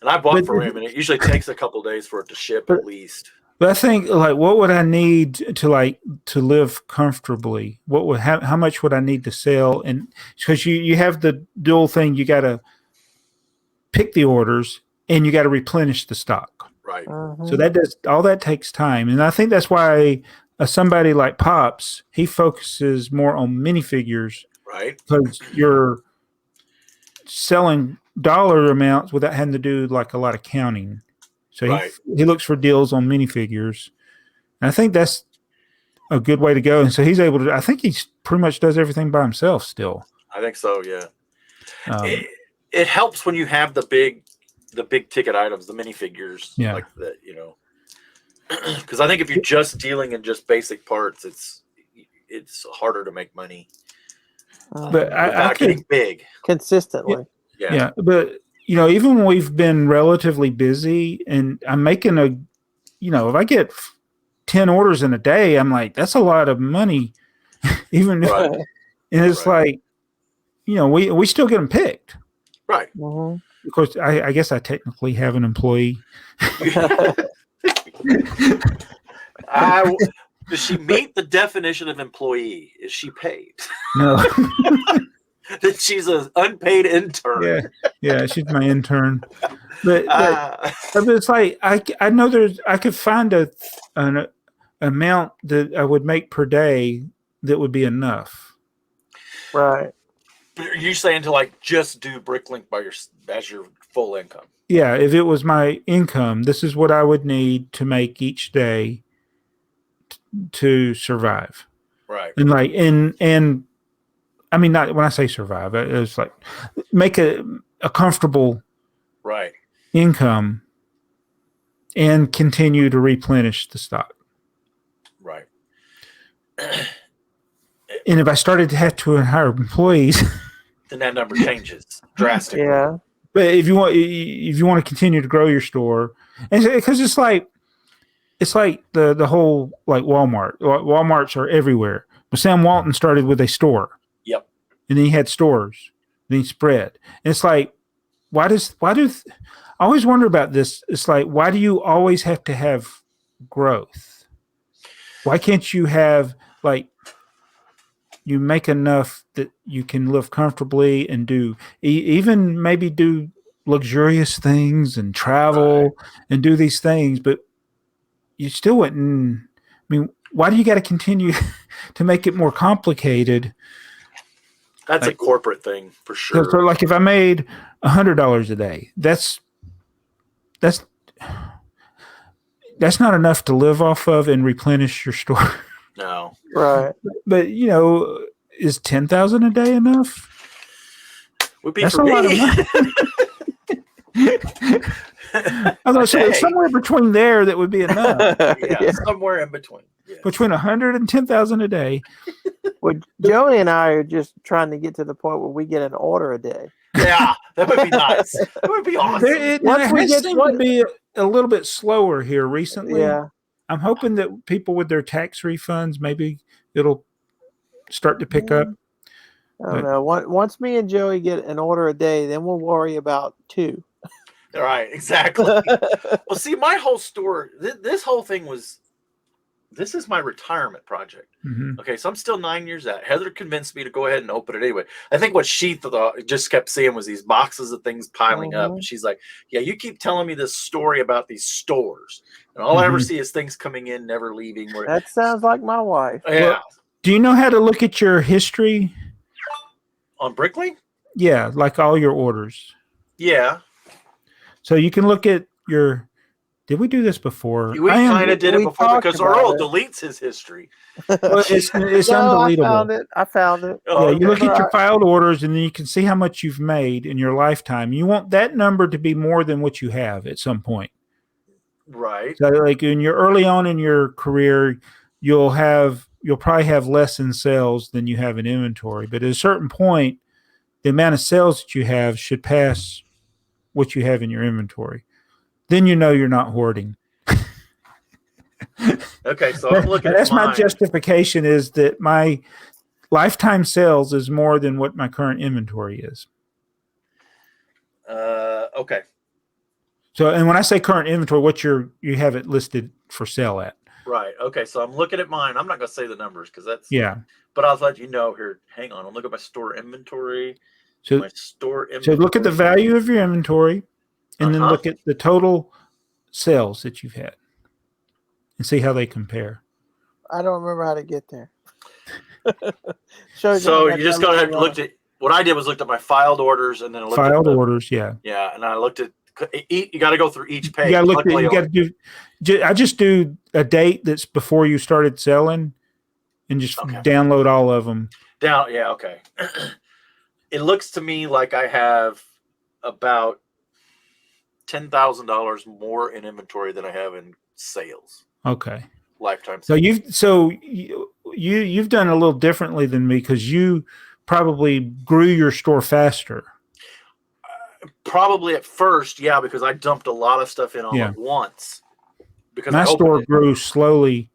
And I bought from him, and it usually takes a couple days for it to ship at least. But I think, like, what would I need to live comfortably? How much would I need to sell? And because you have the dual thing, you got to pick the orders and you got to replenish the stock. Right. So that takes time, and I think that's why somebody like Pops, he focuses more on minifigures, right? Because you're selling dollar amounts without having to do like a lot of counting. So he looks for deals on minifigures, and I think that's a good way to go. And so he's able to. I think he pretty much does everything by himself still. I think so. Yeah. It helps when you have the big ticket items, the minifigures, like that. You know, because I think if you're just dealing in just basic parts, it's harder to make money. But I getting big consistently. Yeah, but even when we've been relatively busy, and I'm making if I get 10 orders in a day, I'm like, that's a lot of money. And it's like, we still get them picked. Right. Mm-hmm. Of course, I guess I technically have an employee. Does she meet the definition of employee? Is she paid? No. That she's an unpaid intern. Yeah, she's my intern. But it's like I know I could find an amount that I would make per day that would be enough. Right. But are you saying to just do Bricklink as your full income? Yeah, if it was my income, this is what I would need to make each day to survive. Right. And and I mean, not when I say survive, it's like make a comfortable income and continue to replenish the stock. Right. And if I started to have to hire employees, then that number changes drastically. Yeah. But if you want to continue to grow your store, and because it's like the whole Walmart. Walmarts are everywhere. But Sam Walton started with a store. Yep. And then he had stores. Then he spread. And it's like, why do I always wonder about this? It's like, why do you always have to have growth? Why can't you have you make enough that you can live comfortably and do even maybe do luxurious things and travel and do these things, but you still wouldn't. I mean, why do you got to continue to make it more complicated? That's a corporate thing for sure. So if I made $100 a day, that's not enough to live off of and replenish your store. No. Right. But is 10,000 a day enough? Would be that's for a me. lot of money. Somewhere between there that would be enough. Somewhere in between. Yeah. Between 100 and 10,000 a day. Well, Joey and I are just trying to get to the point where we get an order a day. Yeah, that would be nice. That would be awesome. It seemed to be a little bit slower here recently. Yeah. I'm hoping that people with their tax refunds, maybe it'll start to pick up. I don't know. Once me and Joey get an order a day, then we'll worry about 2. All right, exactly. Well, see, my whole store, this whole thing this is my retirement project. Mm-hmm. Okay, so I'm still 9 years out. Heather convinced me to go ahead and open it anyway. I think what she just kept seeing was these boxes of things piling up. And she's like, yeah, you keep telling me this story about these stores. And all I ever see is things coming in, never leaving. That sounds like my wife. Yeah. Well, do you know how to look at your history? On Bricklink? Yeah, like all your orders. Yeah. So you can look at your... Did we do this before? We kind of did it before because Earl deletes his history. Well, it's undeletable. I found it. Yeah, you look at your filed orders, and then you can see how much you've made in your lifetime. You want that number to be more than what you have at some point. Right. So like when you're early on in your career, you'll probably have less in sales than you have in inventory. But at a certain point, the amount of sales that you have should pass what you have in your inventory. Then you know you're not hoarding. Okay, so I'm looking at That's my mine. justification is that my lifetime sales is more than what my current inventory is. Okay. So, and when I say current inventory, what you have it listed for sale at. Right. Okay, so I'm looking at mine. I'm not going to say the numbers because that's But I'll let you know here. Hang on. I'll look at my store inventory. So my store inventory. So look at the value of your inventory, and then look at the total sales that you've had, and see how they compare. I don't remember how to get there. So you just go ahead and looked at what I did was looked at my filed orders and then looked filed at orders. Yeah, and I looked at. You got to go through each page. You got to look. You got to do. I just do a date that's before you started selling, and just download all of them. Yeah. Okay. It looks to me like I have about $10,000 more in inventory than I have in sales. Okay. Lifetime sales. So you've done a little differently than me because you probably grew your store faster. Probably at first, yeah, because I dumped a lot of stuff in all at once. Because my store grew slowly,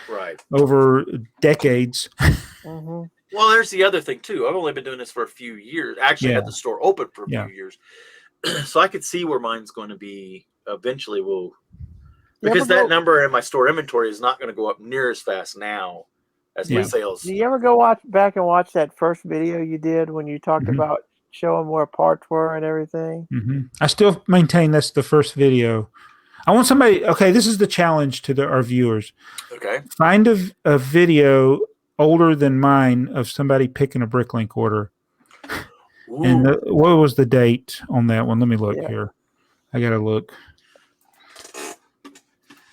right, over decades. Mm-hmm. Well, there's the other thing too. I've only been doing this for a few years. Actually, had the store open for a few years, so I could see where mine's going to be eventually. Because that number in my store inventory is not going to go up near as fast now as my sales. Do you ever go back and watch that first video you did when you talked about showing where parts were and everything? I still maintain that's the first video. I want somebody. Okay, this is the challenge to our viewers. Okay, find a video older than mine of somebody picking a Bricklink order. Ooh. And what was the date on that one? Let me look here. I gotta look.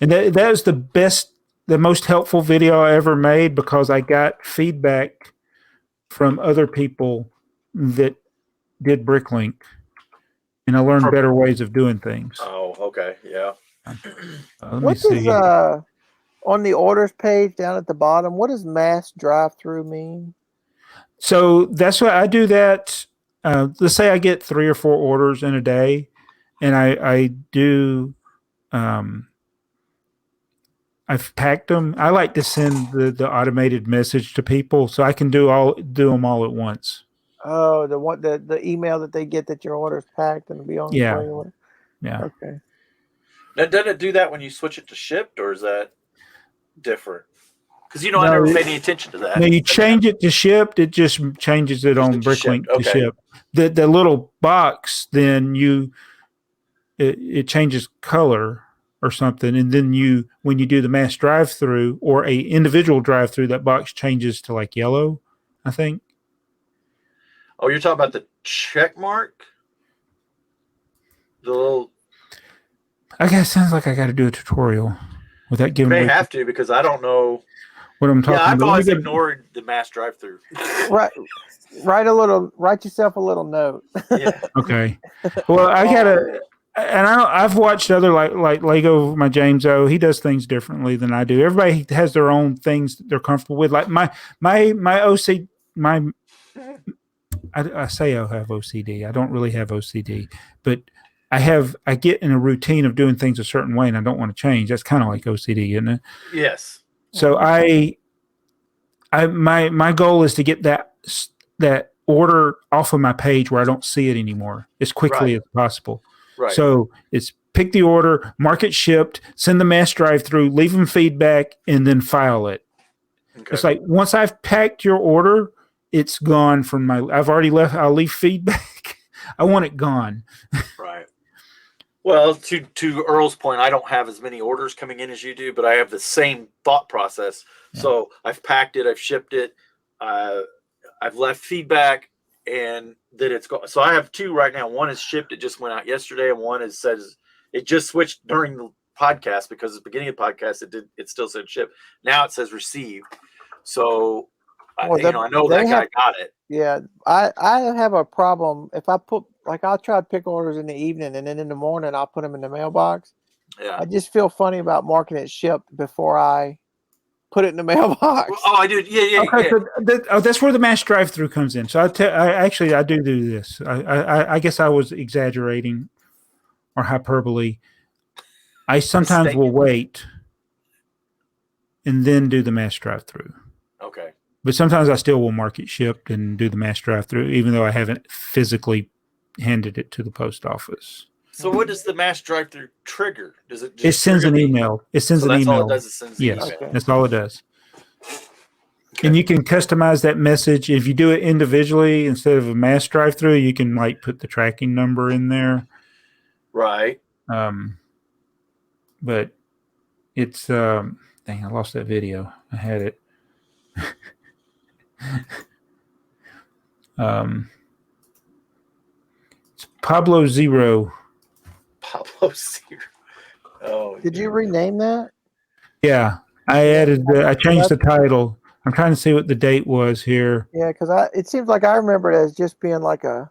And that is the most helpful video I ever made because I got feedback from other people that did Bricklink, and I learned better ways of doing things. Oh, okay, yeah. Let me see. On the orders page down at the bottom, what does mass drive-through mean? So that's what I do. That let's say I get 3 or 4 orders in a day, and I do. I've packed them. I like to send the automated message to people so I can do them all at once. Oh, the email that they get that your order's packed and be on the way. Yeah. Okay. Now, doesn't it do that when you switch it to shipped, or is that different? Because I never paid any attention to that. Now you change it to shipped, it just changes it on Bricklink to ship. The little box, then it changes color or something, and then when you do the mass drive-through or a individual drive-through, that box changes to like yellow, I think. Oh, you're talking about the check mark? The little. I guess it sounds like I got to do a tutorial without giving. You may have to because I don't know what I'm talking about. I've always ignored the mass drive-through. Right. Write yourself a little note. Yeah. Okay. Well, I gotta. And I've watched other like Lego, my James O. He does things differently than I do. Everybody has their own things that they're comfortable with. Like my OCD, I say I have OCD. I don't really have OCD, but I get in a routine of doing things a certain way, and I don't want to change. That's kind of like OCD, isn't it? Yes. So my goal is to get that order off of my page where I don't see it anymore as quickly as possible. Right. So it's pick the order, mark it shipped, send the mass drive-through, leave them feedback, and then file it. Okay. It's like once I've packed your order, it's gone from I've already left. I'll leave feedback. I want it gone. Right. Well, to Earl's point, I don't have as many orders coming in as you do, but I have the same thought process. Yeah. So I've packed it, I've shipped it, I've left feedback. And that it's gone. So I have 2 right now. One is shipped. It just went out yesterday. And one says it just switched during the podcast because at the beginning of the podcast, it still said ship. Now it says received. So, I know that guy got it. Yeah. I have a problem. If I I'll try to pick orders in the evening and then in the morning, I'll put them in the mailbox. Yeah. I just feel funny about marking it shipped before I put it in the mailbox. Oh, I do. Yeah. Okay, so that's where the mass drive-through comes in. So I do this. I guess I was exaggerating or hyperbole. I sometimes will wait and then do the mass drive-through. Okay. But sometimes I still will mark it shipped and do the mass drive-through, even though I haven't physically handed it to the post office. So what does the mass drive-through trigger? Does it? It sends an email. It sends an email. That's all it does. It sends an email. Okay. That's all it does. Okay. And you can customize that message. If you do it individually instead of a mass drive-through, you can like put the tracking number in there. Right. But it's dang, I lost that video. I had it. It's Pablo Zero. Pablo Zero. Oh. Did you rename that? Yeah, I changed the title. I'm trying to see what the date was here. Yeah, because it seems like I remember it as just being like a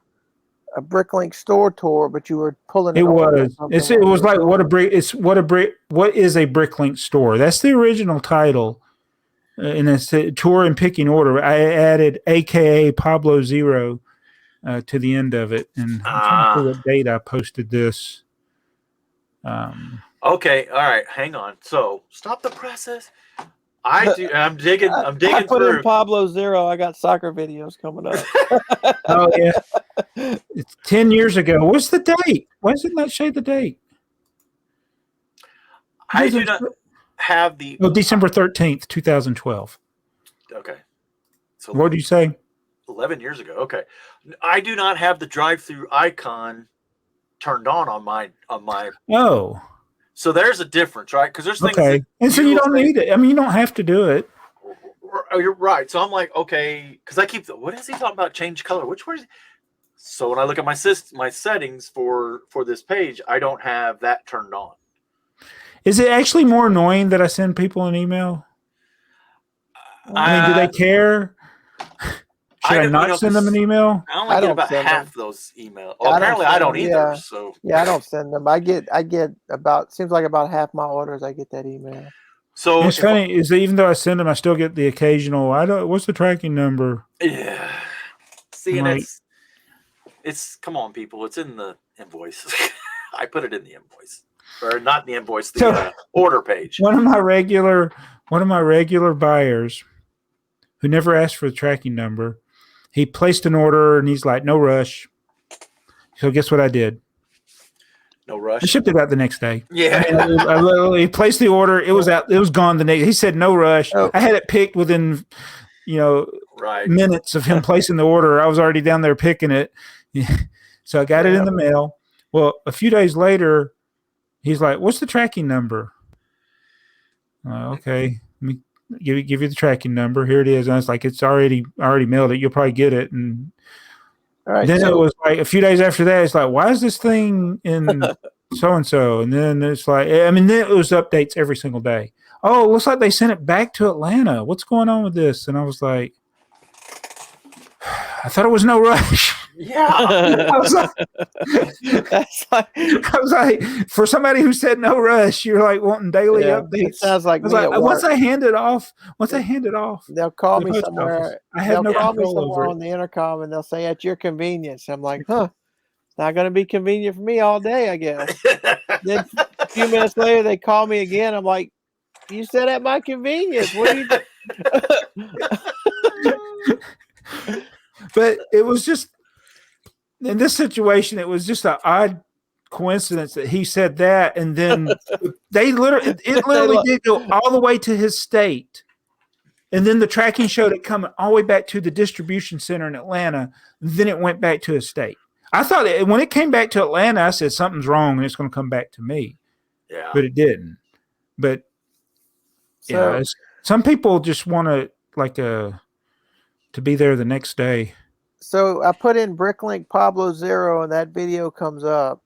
Bricklink store tour, but you were pulling it. It was. It was like what a brick. It's what a brick. What is a Bricklink store? That's the original title. And it's a tour in picking order. I added AKA Pablo Zero to the end of it, and I'm trying to see what date I posted this. Okay, all right, hang on. So stop the process. I'm digging. I'm digging I put through. in Pablo Zero. I got soccer videos coming up. Oh yeah, it's 10 years ago. What's the date? Why doesn't that show the date? I do not have the. Oh, December 13th, 2012. Okay. So what do you say? 11 years ago. Okay, I do not have the drive-through icon turned on my. Oh. So there's a difference, right? Because there's things. Okay, and so you don't need it. I mean, you don't have to do it. Oh, you're right. So I'm like, okay, because I keep. What is he talking about? Change color. Which one? So when I look at my settings for this page, I don't have that turned on. Is it actually more annoying that I send people an email? I mean, do they care? Should I not send them an email? I only get about half those emails. Well, apparently, I don't either. Yeah. So yeah, I don't send them. I get about seems like about half my orders. I get that email. So it's funny is that even though I send them, I still get the occasional. What's the tracking number? Yeah. See, and like, it's come on, people. It's in the invoice. I put it in the invoice, or not the invoice, the order page. One of my regular buyers, who never asked for the tracking number, he placed an order and he's like, "No rush." So guess what I did? No rush. I shipped it out the next day. Yeah. I literally placed the order. It was out. It was gone the next. He said no rush. Oh. I had it picked within, minutes of him placing the order. I was already down there picking it. So I got it in the mail. Well, a few days later, he's like, "What's the tracking number?" Okay, let me give you the tracking number. Here it is. And I was like, "It's already mailed it. You'll probably get it." And then it was like a few days after that, it's like, "Why is this thing in so-and-so?" And then it's like, then it was updates every single day. Oh, it looks like they sent it back to Atlanta. What's going on with this? And I was like, I thought it was no rush. Yeah. I was like, for somebody who said no rush, you're like wanting daily updates. It sounds like, once I hand it off, they'll call me somewhere. I have no call me control over somewhere on the intercom and they'll say at your convenience. I'm like, it's not going to be convenient for me all day, I guess. Then a few minutes later, they call me again. I'm like, you said at my convenience. What are you? But it was just. In this situation, it was just an odd coincidence that he said that, and then it literally did go all the way to his state, and then the tracking showed it coming all the way back to the distribution center in Atlanta. Then it went back to his state. I thought when it came back to Atlanta, I said something's wrong, and it's going to come back to me. Yeah, but it didn't. But some people just want to be there the next day. So I put in Bricklink Pablo Zero and that video comes up.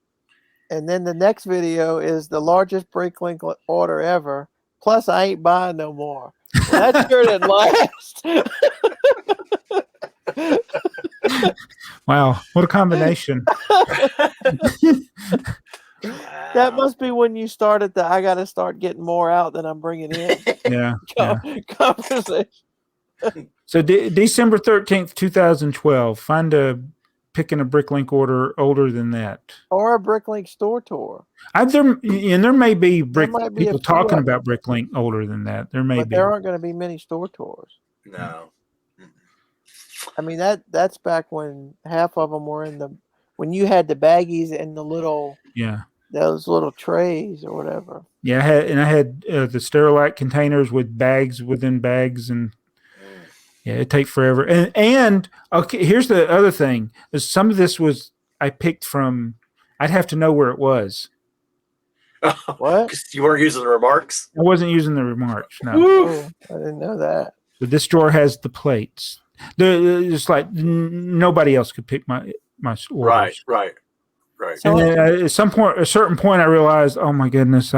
And then the next video is the largest Bricklink order ever. Plus I ain't buying no more. Well, that sure didn't last. Wow. What a combination. That must be when you started I got to start getting more out than I'm bringing in. Yeah. Conversation. So December 13th, 2012. Picking a Bricklink order older than that. Or a Bricklink store tour. There may be few people talking about Bricklink older than that. There may be. There aren't going to be many store tours. No. I mean, that's back when half of them were when you had the baggies and the little those little trays or whatever. Yeah, I had the Sterilite containers with bags within bags, and it take forever. And okay, here's the other thing: is some of this I picked from. I'd have to know where it was. What? Because you weren't using the remarks. I wasn't using the remarks. No, oh, I didn't know that. But this drawer has the plates. It's like nobody else could pick my orders. Right. And then at a certain point, I realized, oh my goodness,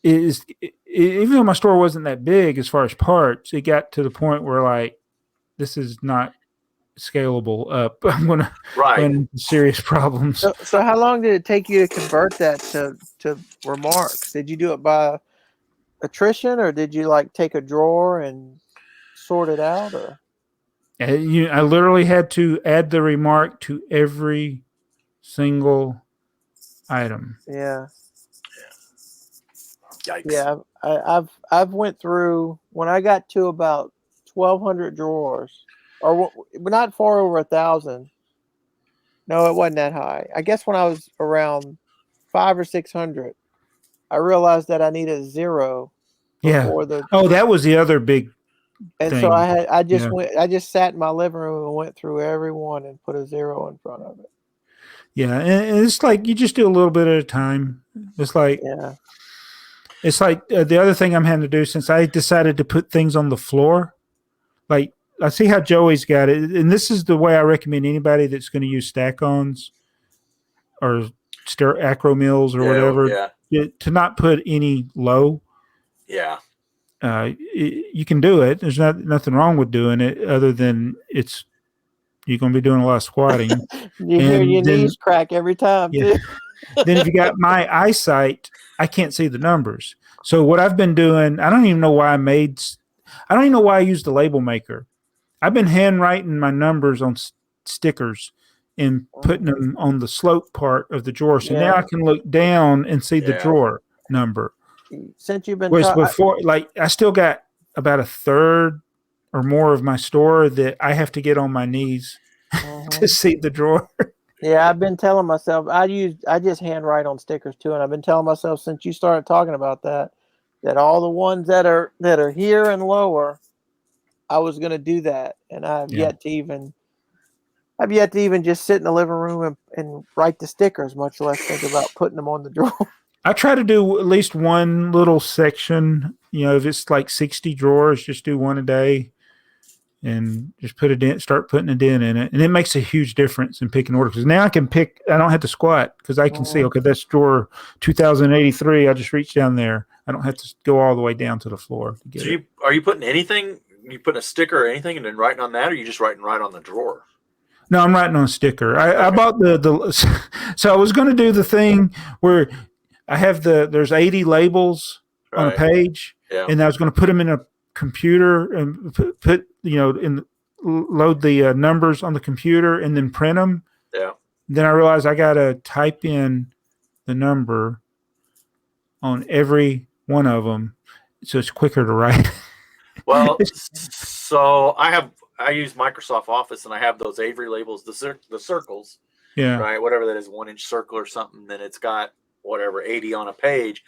even though my store wasn't that big as far as parts, it got to the point where like this is not scalable up. I'm going to run into serious problems. So how long did it take you to convert that to remarks? Did you do it by attrition, or did you like take a drawer and sort it out? Or I literally had to add the remark to every single item. Yeah. Yikes. Yeah, I've went through when I got to about 1,200 drawers, or not far over 1,000. No, it wasn't that high. I guess when I was around 500 or 600, I realized that I needed a zero. That was the other big. And thing. so I just sat in my living room and went through every one and put a zero in front of it. Yeah, and it's like you just do a little bit at a time. It's like the other thing I'm having to do since I decided to put things on the floor. Like I see how Joey's got it, and this is the way I recommend anybody that's going to use stack-ons or acro mills or whatever to not put any low. Yeah. You can do it. There's nothing wrong with doing it, other than you're going to be doing a lot of squatting. You hear your knees crack every time. Yeah. Then if you got my eyesight, I can't see the numbers. So what I've been doing, I don't even know why I used the label maker. I've been handwriting my numbers on stickers and putting them on the slope part of the drawer. So now I can look down and see the drawer number. Since you've been before, like I still got about a third or more of my store that I have to get on my knees to see the drawer. Yeah, I've been telling myself I just handwrite on stickers too, and I've been telling myself since you started talking about that all the ones that are here and lower, I was going to do that, and I've yet to even just sit in the living room and write the stickers, much less think about putting them on the drawer. I try to do at least one little section. If it's like 60 drawers, just do one a day and just start putting a dent in it. And it makes a huge difference in picking orders. Because now I don't have to squat because I can see, okay, that's drawer 2083. I just reach down there. I don't have to go all the way down to the floor to get it. Are you putting anything? You putting a sticker or anything and then writing on that, or are you just writing right on the drawer? No, I'm writing on a sticker. I bought so I was going to do the thing where I have there's 80 labels on a page, and I was going to put them in a computer and load the numbers on the computer and then print them. Yeah. Then I realized I got to type in the number on every one of them, so it's quicker to write. Well, so I use Microsoft Office, and I have those Avery labels, the circles. Yeah. Right. Whatever that is, 1-inch circle or something. Then it's got 80 on a page.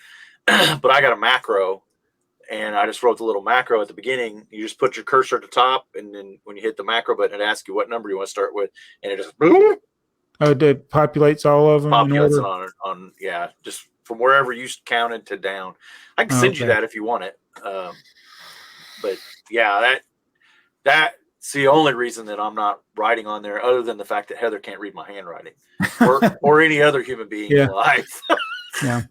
But I got a macro, and I just wrote the little macro at the beginning. You just put your cursor at the top, and then when you hit the macro button, it asks you what number you want to start with, and it just it populates all of them. Populates it on just from wherever you counted to down. I can send you that if you want it. But yeah, that's the only reason that I'm not writing on there, other than the fact that Heather can't read my handwriting, or any other human being in life. Yeah.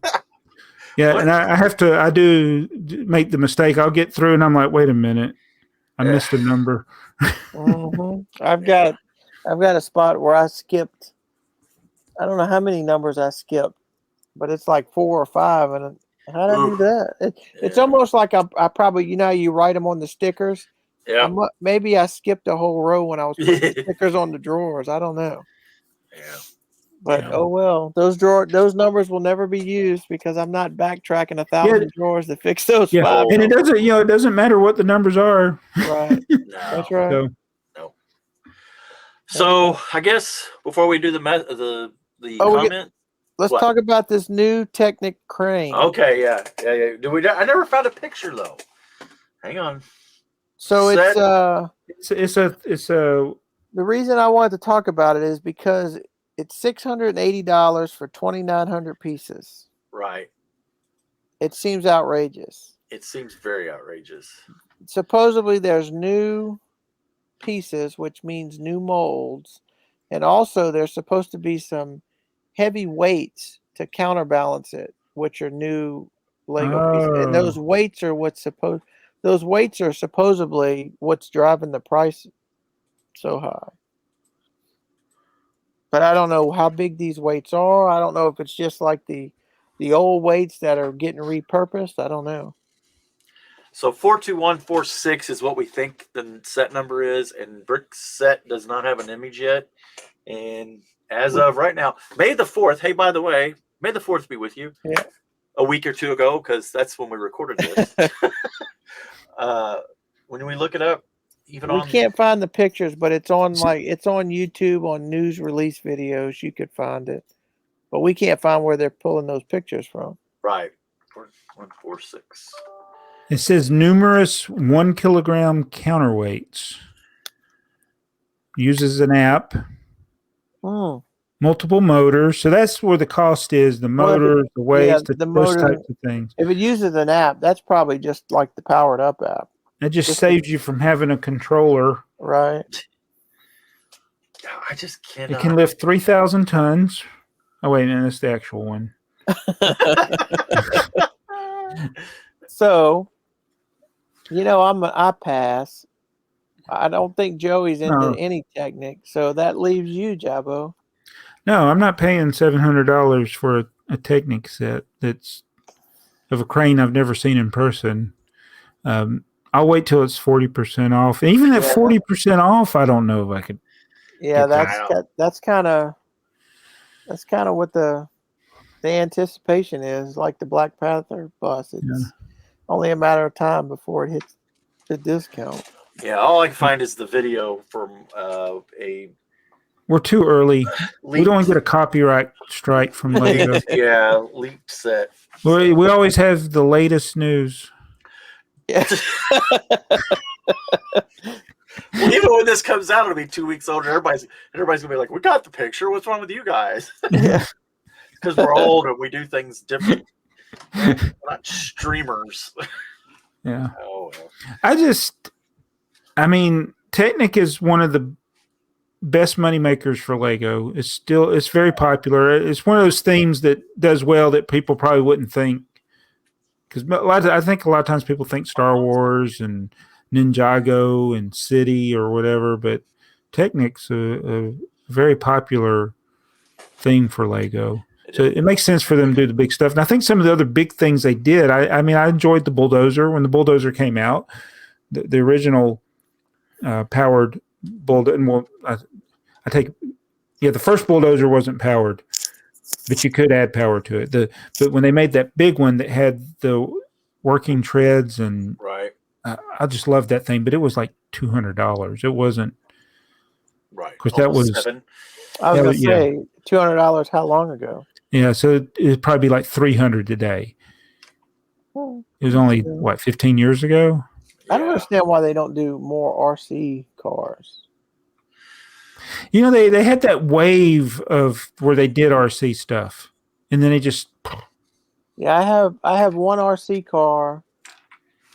Yeah, and I do make the mistake. I'll get through, and I'm like, wait a minute, I missed a number. I've got a spot where I skipped I don't know how many numbers I skipped, but it's like 4 or 5. And how did I do that? It's almost like I probably, how you write them on the stickers. Yeah. Maybe I skipped a whole row when I was putting the stickers on the drawers. I don't know. Yeah. But oh well, those numbers will never be used because I'm not backtracking 1,000 drawers to fix those 5. And it doesn't, it doesn't matter what the numbers are. Right. No. That's right. No. So I guess before we do the comment, let's talk about this new Technic crane. Okay, yeah. I never found a picture though. Hang on. So it's a. The reason I wanted to talk about it is because it's $680 for 2,900 pieces. Right. It seems outrageous. It seems very outrageous. Supposedly there's new pieces, which means new molds, and also there's supposed to be some heavy weights to counterbalance it, which are new Lego pieces. And those weights are supposedly what's driving the price so high. But I don't know how big these weights are. I don't know if it's just like the old weights that are getting repurposed. I don't know. So 42146 is what we think the set number is, and Brick's set does not have an image yet. And as of right now, May the 4th, hey, by the way, May the 4th be with you. Yeah. A week or two ago, because that's when we recorded this. When we look it up, we can't find the pictures, but it's on YouTube on news release videos. You could find it, but we can't find where they're pulling those pictures from. Right. 4146. It says numerous 1 kilogram counterweights. Uses an app. Oh. Multiple motors. So that's where the cost is. The motors, the weights, those types of things. If it uses an app, that's probably just like the Powered Up app. It just saves you from having a controller. Right. I just cannot. It can lift 3,000 tons. Oh, wait, no, that's the actual one. So, I pass. I don't think Joey's into any Technic, so that leaves you, Jabo. No, I'm not paying $700 for a Technic set that's of a crane I've never seen in person. I'll wait till it's 40% off. Even at 40% off, I don't know if I could. Yeah, that's kind of what the anticipation is, like the Black Panther bus. It's only a matter of time before it hits the discount. Yeah, all I can find is the video from We're too early. We don't get a copyright strike from Lego. Yeah, leaked set. We always have the latest news. Yeah. Well, even when this comes out, it'll be 2 weeks older. Everybody's gonna be like, "We got the picture. What's wrong with you guys?" Yeah, because we're old and we do things different. We're not streamers. Yeah. Oh well. Technic is one of the best money makers for Lego. It's very popular. It's one of those themes that does well that people probably wouldn't think. Because I think a lot of times people think Star Wars and Ninjago and City or whatever, but Technic's a very popular theme for Lego. So it makes sense for them to do the big stuff. And I think some of the other big things they did, I enjoyed the bulldozer when the bulldozer came out. The original powered bulldozer. Well, the first bulldozer wasn't powered, but you could add power to it. But when they made that big one that had the working treads and right, I just loved that thing. But it was like $200. It wasn't right. Because that was $7. I was gonna say $200. How long ago? Yeah, so it'd probably be like $300 today. It was only 15 years ago. I don't understand why they don't do more RC cars. They had that wave of where they did RC stuff, and then they just. Yeah, I have one RC car,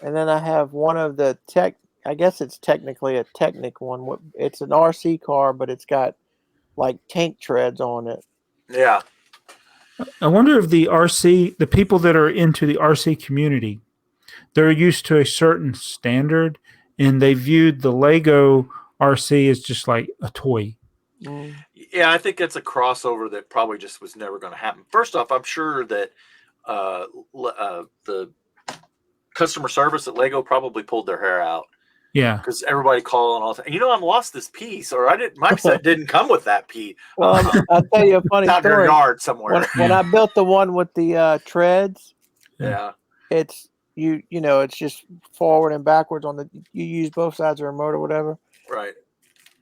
and then I have one of the tech. I guess it's technically a Technic one. It's an RC car, but it's got like tank treads on it. Yeah. I wonder if the people that are into the RC community, they're used to a certain standard, and they viewed the Lego RC as just like a toy. Yeah, Yeah, I think it's a crossover that probably just was never going to happen. First off, I'm sure that the customer service at Lego probably pulled their hair out. Yeah, because everybody calling all the time. I've lost this piece, or my set didn't come with that piece. Well, I'll tell you a funny out in your story. yard somewhere. When I built the one with the treads, yeah, it's it's just forward and backwards you use both sides of the remote or whatever. Right.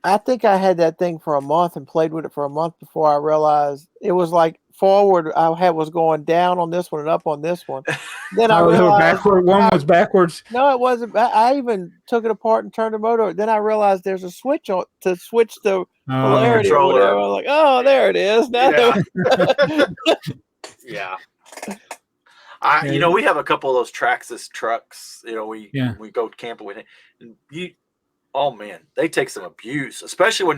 I think I had that thing for a month and played with it for a month before I realized it was like forward. Was going down on this one and up on this one. Then I realized one was backwards. No, it wasn't. I even took it apart and turned the motor. Then I realized there's a switch on to switch the polarity or whatever. I was like, oh, there it is. Now yeah. We have a couple of those Traxxas trucks. We go camping with it, and oh man, they take some abuse, especially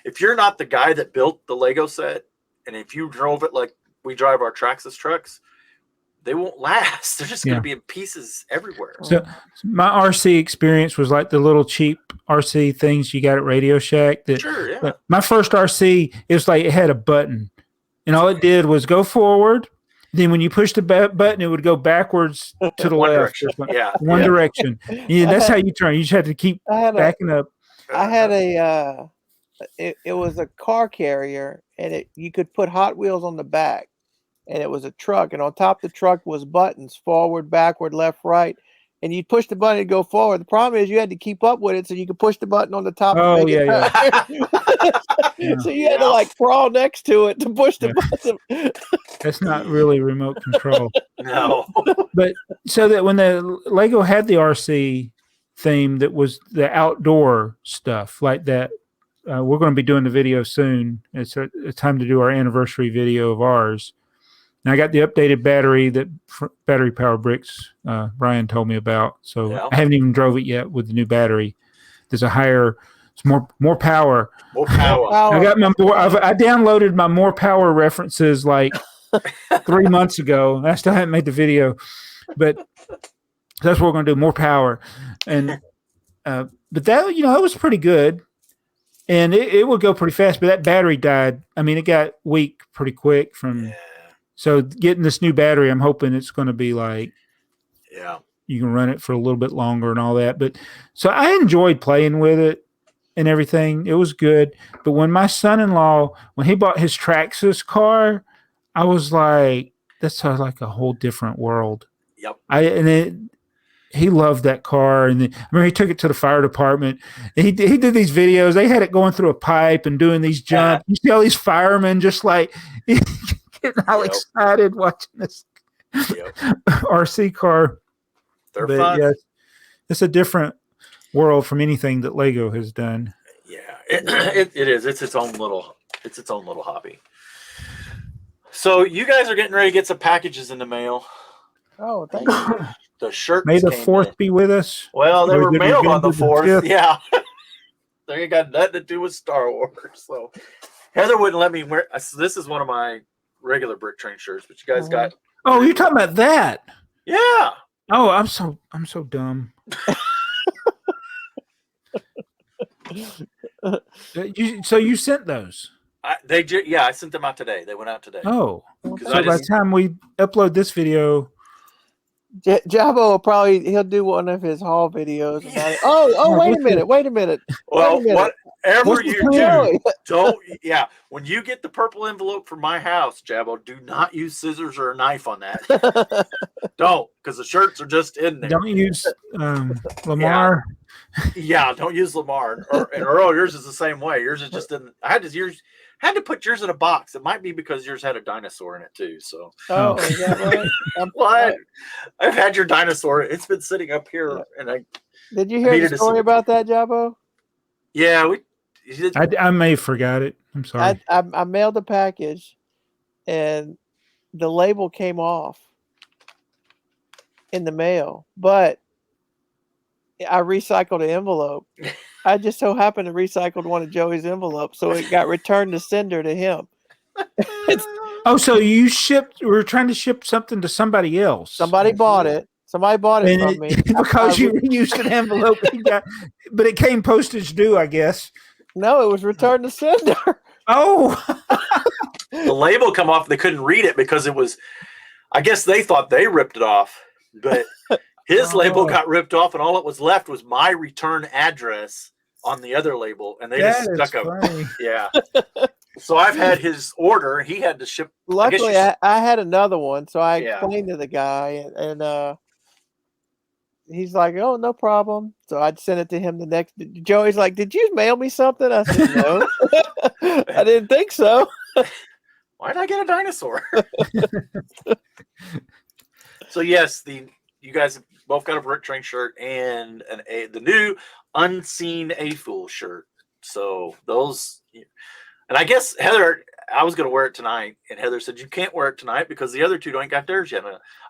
if you're not the guy that built the Lego set, and if you drove it like we drive our Traxxas trucks, they won't last. They're just going to be in pieces everywhere. So my RC experience was like the little cheap RC things you got at Radio Shack. Sure, yeah. My first RC, it was like it had a button, and all it did was go forward. Then when you push the button, it would go backwards to the left. One direction. Yeah, that's how you turn. You just had to keep backing up. I had it was a car carrier, and you could put Hot Wheels on the back, and it was a truck, and on top of the truck was buttons, forward, backward, left, right, and you push the button to go forward. The problem is you had to keep up with it, so you could push the button on the top. Oh, yeah. So you had to like crawl next to it to push the button. That's not really remote control. No. But so that when the Lego had the RC theme that was the outdoor stuff like that, we're going to be doing the video soon. It's a time to do our anniversary video of ours. And I got the updated battery that Battery Power Bricks Brian told me about. So I haven't even drove it yet with the new battery. There's it's more power. More power. I got I downloaded my more power references like 3 months ago. And I still haven't made the video, but that's what we're going to do. More power, and but that it was pretty good, and it would go pretty fast. But that battery died. I mean, it got weak pretty quick from. Yeah. So getting this new battery, I'm hoping it's going to be like, you can run it for a little bit longer and all that. But so I enjoyed playing with it and everything. It was good. But when my son-in-law, when he bought his Traxxas car, I was like, that's like a whole different world. Yep. He loved that car. And I remember he took it to the fire department. He did these videos. They had it going through a pipe and doing these jumps. You see all these firemen just like getting all excited watching this RC car. They're fun. Yeah, it's a different world from anything that Lego has done. Yeah, it is. It's its own little hobby. So you guys are getting ready to get some packages in the mail. Oh, thank you. The shirts. May the 4th be with us. Well, they were mailed on the 4th. Yeah. They ain't got nothing to do with Star Wars. So Heather wouldn't let me wear. This is one of my regular BrickTrains shirts, but you guys got. Oh, you're talking about that? Yeah. Oh, I'm so dumb. So you sent those? I sent them out today. They went out today. Oh, so by the time we upload this video, Jabbo will he'll do one of his haul videos about it. Oh, wait a minute. Well, whatever you do, when you get the purple envelope from my house, Jabbo, do not use scissors or a knife on that. Don't, because the shirts are just in there. Don't use Lamar. Yeah, don't use Lamar. And Earl, yours is the same way. Yours is just in. I had to put yours in a box. It might be because yours had a dinosaur in it too. So. Oh, is that right? What? I've had your dinosaur. It's been sitting up here, and Did you hear the story about that, Jabbo? Yeah, I may have forgot it. I'm sorry. I mailed the package, and the label came off in the mail, but I recycled the envelope. I just so happened to recycle one of Joey's envelopes, so it got returned to sender to him. So you were trying to ship something to somebody else. Somebody bought it. Somebody bought it from me. Because you used an envelope. But it came postage due, I guess. No, it was returned to sender. Oh, The label come off. They couldn't read it because it was. I guess they thought they ripped it off, but his label got ripped off, and all it was left was my return address on the other label, and they just stuck a yeah. So I've had his order. He had to ship. Luckily, I had another one, so I explained to the guy, and he's like, "Oh, no problem." So I'd send it to him the next. Joey's like, "Did you mail me something?" I said, "No, I didn't think so." Why did I get a dinosaur? So yes, you guys both got a BrickTrain shirt and the new Unseen A.F.o.O.L shirt. So those, and I guess Heather, I was going to wear it tonight, and Heather said you can't wear it tonight because the other two ain't got theirs yet.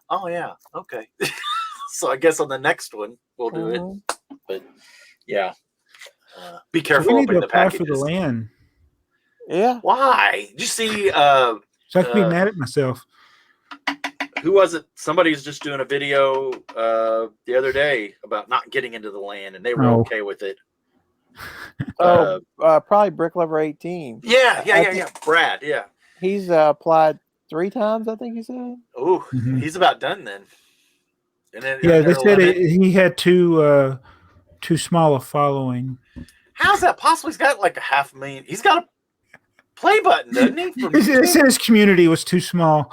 Oh yeah, okay. So I guess on the next one we'll do it. But yeah, be careful opening the packages. For the land. Yeah. Why? Did you see? So I can be mad at myself. Who was it? Somebody's just doing a video the other day about not getting into the land, and they were okay with it. Probably Brick Lover 18. Yeah. Brad, yeah. He's applied 3 times, I think he said. Oh, he's about done then. And then they said he had too small a following. How's that possible? He's got like 500,000. He's got a play button, doesn't he? They said his community was too small.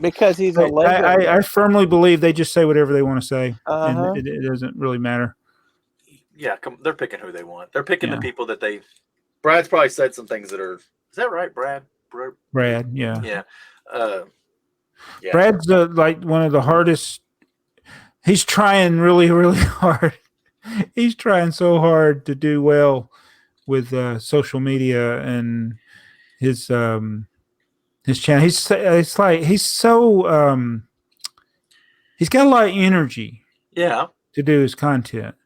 Because he's a legend. I firmly believe they just say whatever they want to say, and it doesn't really matter. Yeah, they're picking who they want. They're picking the people that they. Brad's probably said some things that are. Is that right, Brad? Brad, yeah. Yeah. Brad's like one of the hardest. He's trying really, really hard. He's trying so hard to do well with social media and his channel. It's like he's so he's got a lot of energy. Yeah. To do his content.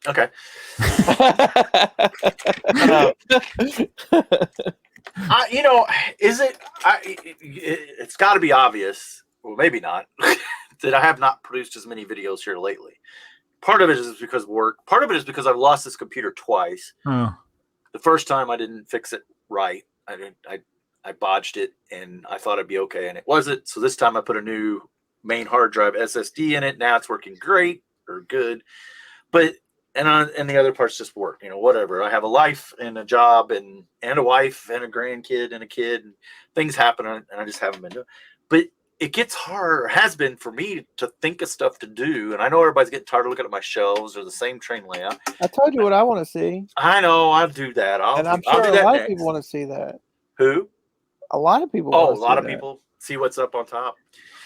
Okay. Is it? It's got to be obvious. Well, maybe not. That I have not produced as many videos here lately. Part of it is because of work. Part of it is because I've lost this computer twice. Oh. The first time I didn't fix it right. I botched it, and I thought it'd be okay, and it wasn't. So this time I put a new main hard drive SSD in it. Now it's working great or good, but and the other parts just work. Whatever. I have a life and a job and a wife and a grandkid and a kid, and things happen, and I just haven't been doing. But it gets hard, or has been for me, to think of stuff to do. And I know everybody's getting tired of looking at my shelves or the same train layout. I told you what I want to see. I know. I'll do that. I'm sure a lot of people want to see that. Who? A lot of people. A lot of people see what's up on top.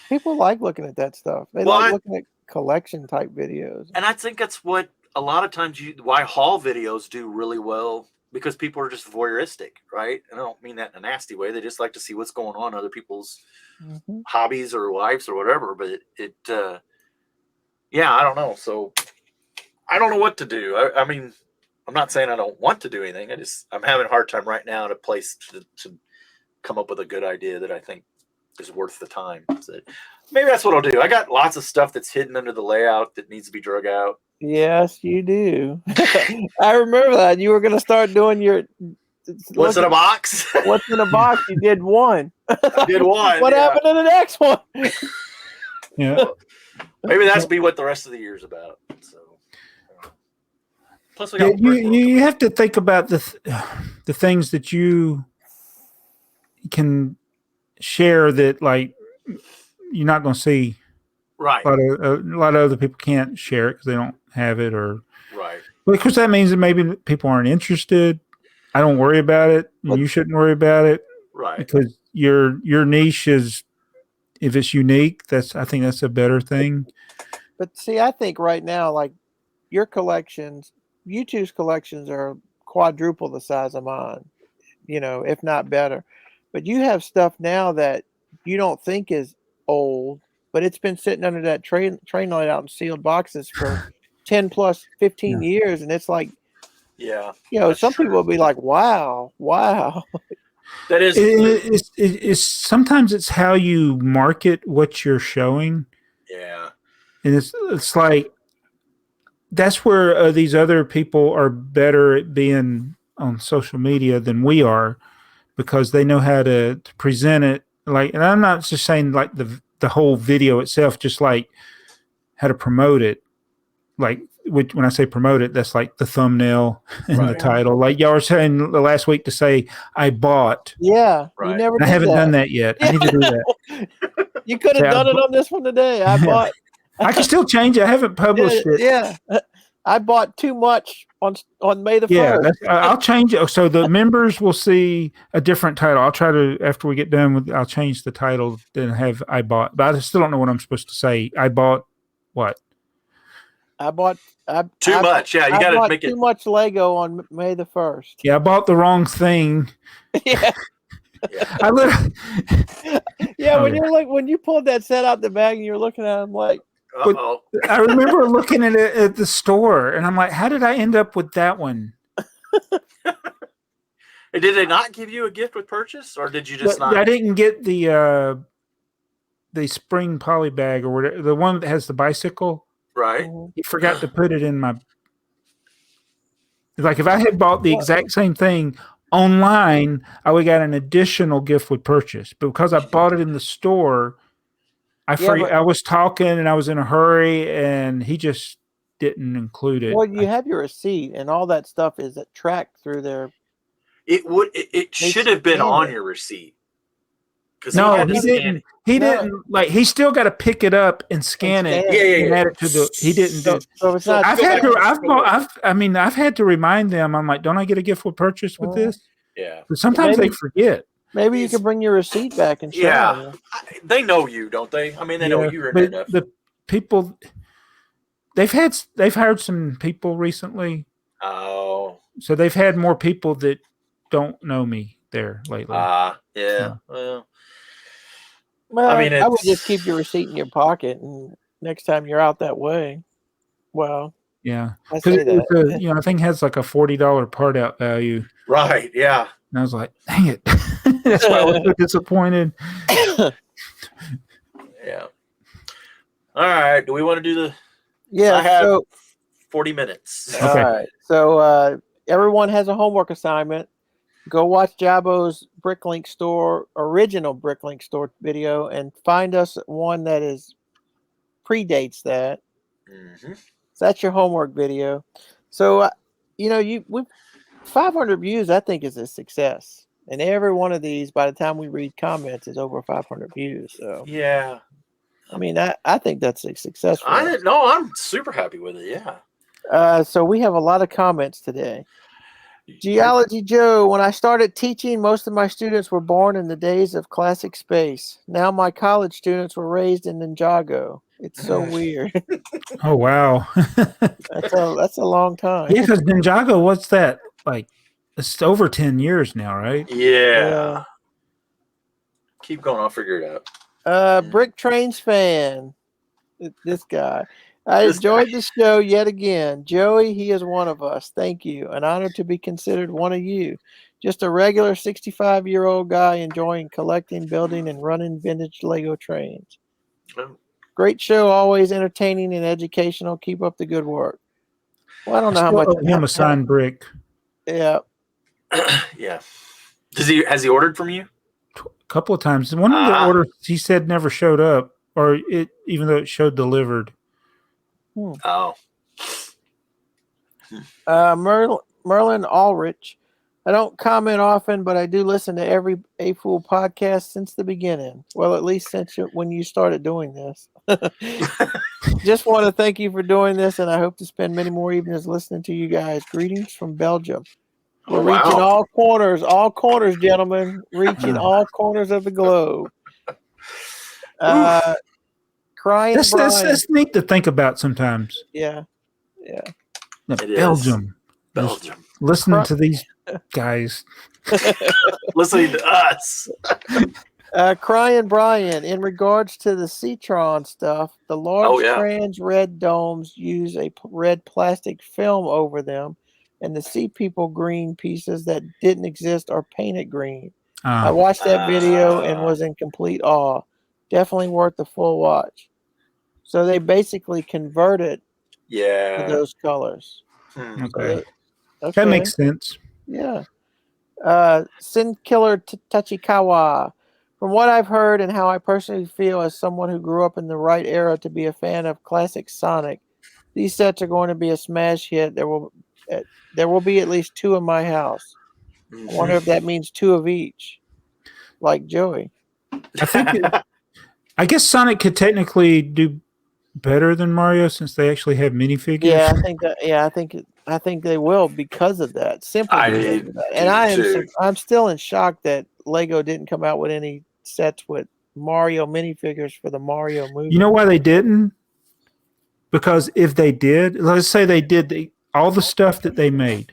People like looking at that stuff. They like looking at collection type videos. And I think that's what a lot of times why haul videos do really well, because people are just voyeuristic, right? And I don't mean that in a nasty way. They just like to see what's going on in other people's hobbies or lives or whatever. But I don't know. So I don't know what to do. I mean, I'm not saying I don't want to do anything. I'm having a hard time right now to come up with a good idea that I think is worth the time. So maybe that's what I'll do. I got lots of stuff that's hidden under the layout that needs to be drug out. Yes, you do. I remember that. You were going to start doing your... What's in a box? What's in a box? You did one. I did one. What happened to the next one? Yeah. Maybe that's be what the rest of the year's about. So, plus, you have to think about the things that you can share that, like, you're not going to see. Right. A lot of other people can't share it because they don't have it, or right. Well, of course, that means that maybe people aren't interested. I don't worry about it. And you shouldn't worry about it. Right. Because your niche is, if it's unique, I think that's a better thing. But see, I think right now, like your collections, YouTube's collections are quadruple the size of mine, if not better. But you have stuff now that you don't think is old, but it's been sitting under that train layout in sealed boxes for 10 plus 15 years. And it's like, some people will be like, wow. That is, it's sometimes it's how you market what you're showing. Yeah. And it's like that's where these other people are better at being on social media than we are, because they know how to present it. Like, and I'm not just saying like the whole video itself, just like how to promote it. Like when I say promote it, that's like the thumbnail and the title. Like y'all were saying last week to say I bought. Yeah, you never. I haven't done that yet. I need to do that. You could have done it on this one today. I bought. I can still change it. I haven't published it. Yeah, I bought too much on May the 1st. I'll change it. So the members will see a different title. I'll try to, after we get done with, I'll change the title, then have I bought. But I still don't know what I'm supposed to say. I bought what? I bought too much. Yeah, you got to make it too much Lego on May the 1st. Yeah, I bought the wrong thing. Yeah. I literally. Yeah, when you pulled that set out the bag and you're looking at it, I'm like, uh-oh. I remember looking at it at the store, and I'm like, how did I end up with that one? Did they not give you a gift with purchase, or did you just not? I didn't get the spring poly bag or whatever, the one that has the bicycle. Right. He forgot to put it in my. Like if I had bought the exact same thing online, I would have got an additional gift with purchase. But because I bought it in the store, I was talking and I was in a hurry, and he just didn't include it. Well, you have your receipt, and all that stuff is tracked through there. It should have been on your receipt. No, he didn't. He didn't. Like, he still got to pick it up and scan it. Yeah. And add it to the. He didn't do. So it's not. I've had to remind them. I'm like, don't I get a gift with purchase with this? Yeah. But sometimes they forget. Maybe you could bring your receipt back and show them. They know you, don't they? I mean, they know you're in enough. The people, they've hired some people recently. Oh. So they've had more people that don't know me there lately. Yeah. Well, I mean, I would just keep your receipt in your pocket, and next time you're out that way, yeah, I say that. I think it has like a $40 part out value. Right. Yeah. And I was like, dang it. That's why I was so disappointed. Yeah. All right. Do we want to do the? Yeah. I have 40 minutes. Okay. All right. So everyone has a homework assignment. Go watch Jabo's Bricklink store, original Bricklink store video, and find us one that predates that. Mm-hmm. So that's your homework video. So, we 500 views, I think, is a success. And every one of these, by the time we read comments, is over 500 views. So yeah, I mean, I think that's a success. I'm super happy with it. Yeah. So we have a lot of comments today. Geology Joe, when I started teaching, most of my students were born in the days of classic space. Now my college students were raised in Ninjago. It's so weird. Oh, wow. That's a long time. Yeah, because Ninjago, what's that? Like, it's over 10 years now, right? Yeah. Keep going. I'll figure it out. BrickTrains fan. This guy. I enjoyed the show yet again. Joey, he is one of us. Thank you. An honor to be considered one of you. Just a regular 65-year-old guy enjoying collecting, building, and running vintage Lego trains. Oh. Great show, always entertaining and educational. Keep up the good work. Well, I don't know how much. Him a signed brick. Yeah. Yeah. Has he ordered from you? A couple of times. One of the orders he said never showed up, or even though it showed delivered. Oh. Merlin Ulrich. I don't comment often, but I do listen to every A.F.o.O.L podcast since the beginning. Well, at least since when you started doing this. Just want to thank you for doing this, and I hope to spend many more evenings listening to you guys. Greetings from Belgium. We're reaching all corners, gentlemen. Reaching all corners of the globe. Crying that's neat to think about sometimes. Yeah. Belgium. Listening to these guys. Listening to us. Crying Brian, in regards to the Citron stuff, the large trans red domes use a red plastic film over them, and the Sea People green pieces that didn't exist are painted green. I watched that video and was in complete awe. Definitely worth the full watch. So they basically converted Yeah. those colors. Hmm. Okay. Okay. That makes sense. Yeah. Sin Killer Tachikawa. From what I've heard and how I personally feel as someone who grew up in the right era to be a fan of classic Sonic, these sets are going to be a smash hit. There will be at least 2 in my house. I wonder if that means 2 of each, like Joey. I guess Sonic could technically do better than Mario since they actually have minifigures. Yeah, I think that. Yeah, I think they will because of that. Simply because of that. And I'm still in shock that Lego didn't come out with any sets with Mario minifigures for the Mario movie. You know why they didn't? Because if they did, let's say they did all the stuff that they made,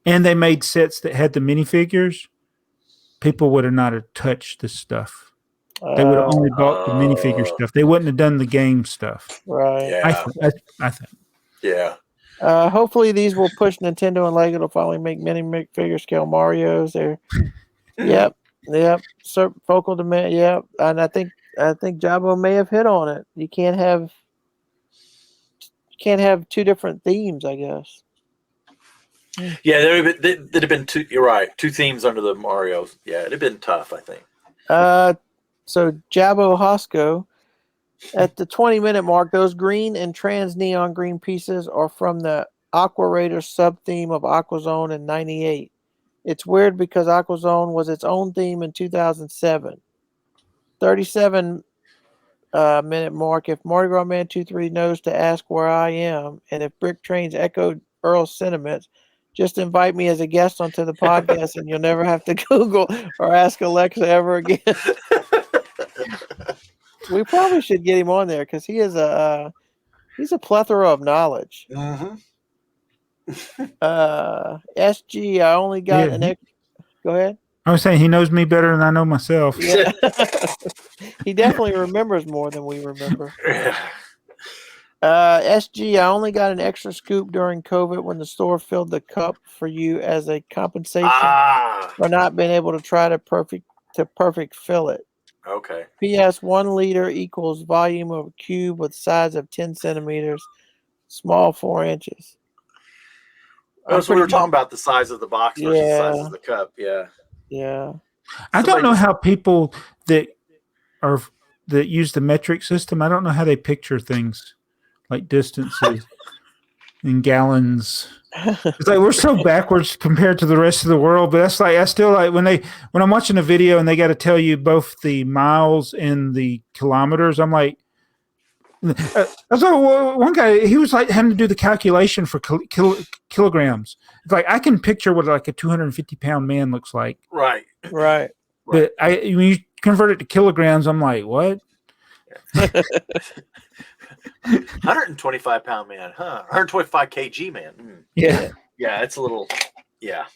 and they made sets that had the minifigures, people would have not have touched this stuff. They would have only bought the minifigure stuff. They wouldn't have done the game stuff. Right. Yeah. I think. Yeah. Hopefully these will push Nintendo and Lego to finally make many figure scale Marios. Yep. Focal demand. Yep. And I think Jabo may have hit on it. You can't have 2 different themes, I guess. Yeah, there'd have been 2. You're right. 2 themes under the Marios. Yeah, it'd have been tough, I think. So Jabo Hosco, at the 20-minute mark, those green and trans neon green pieces are from the Aqua Raider sub-theme of Aquazone in 98. It's weird because Aquazone was its own theme in 2007. 37 minute mark, if Mardigrasman23 knows to ask where I am, and if BrickTrains echoed Earl's sentiments, just invite me as a guest onto the podcast and you'll never have to Google or ask Alexa ever again. We probably should get him on there because he's a plethora of knowledge. Mm-hmm. SG, I only got an extra. Go ahead. I was saying he knows me better than I know myself. Yeah. He definitely remembers more than we remember. SG, I only got an extra scoop during COVID when the store filled the cup for you as a compensation for not being able to try to perfect fill it. Okay. PS 1 liter equals volume of a cube with size of 10 centimeters, small 4 inches. Oh, so we were talking about the size of the box versus the size of the cup. Yeah. Yeah. I don't know how people that use the metric system, I don't know how they picture things like distances in gallons. It's like we're so backwards compared to the rest of the world, but that's like I still like when I'm watching a video and they got to tell you both the miles and the kilometers. I'm like, I saw one guy, he was like having to do the calculation for kilograms. It's like I can picture what like a 250-pound man looks like. Right. But when you convert it to kilograms, I'm like, what? 125-pound man, huh? 125 kg man. Yeah. Yeah, it's a little. Yeah.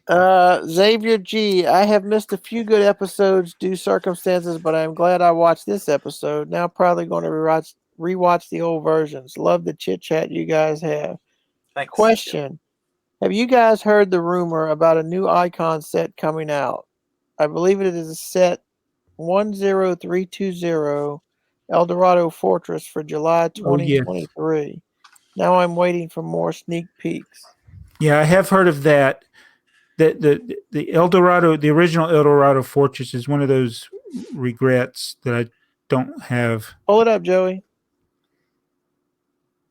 Xavier G, I have missed a few good episodes due circumstances, but I'm glad I watched this episode. Now probably going to rewatch the old versions. Love the chit chat you guys have. Thanks. Question: have you guys heard the rumor about a new icon set coming out? I believe it is a set 10320 Eldorado Fortress for July 2023. Yeah. Now I'm waiting for more sneak peeks. Yeah, I have heard of that. The Eldorado, the original Eldorado Fortress is one of those regrets that I don't have. Pull it up, Joey.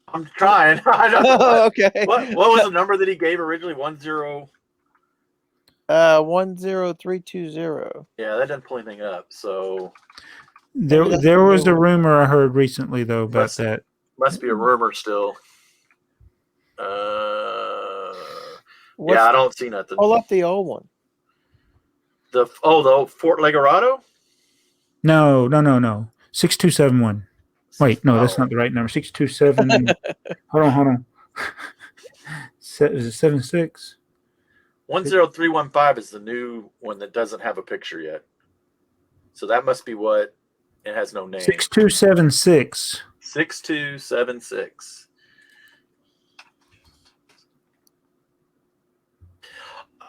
I'm trying. I don't know. Oh, okay. What was the number that he gave originally? 10320. Yeah, that doesn't pull anything up. So there was a rumor I heard recently though about that. Must be a rumor still. Yeah, I don't see nothing. Pull up the old one. The old Fort Legorado? No. 6271. Wait, no, that's not the right number. 627. hold on. Is it 76? 10315 is the new one that doesn't have a picture yet. So that must be what it has no name. 6276. 6276.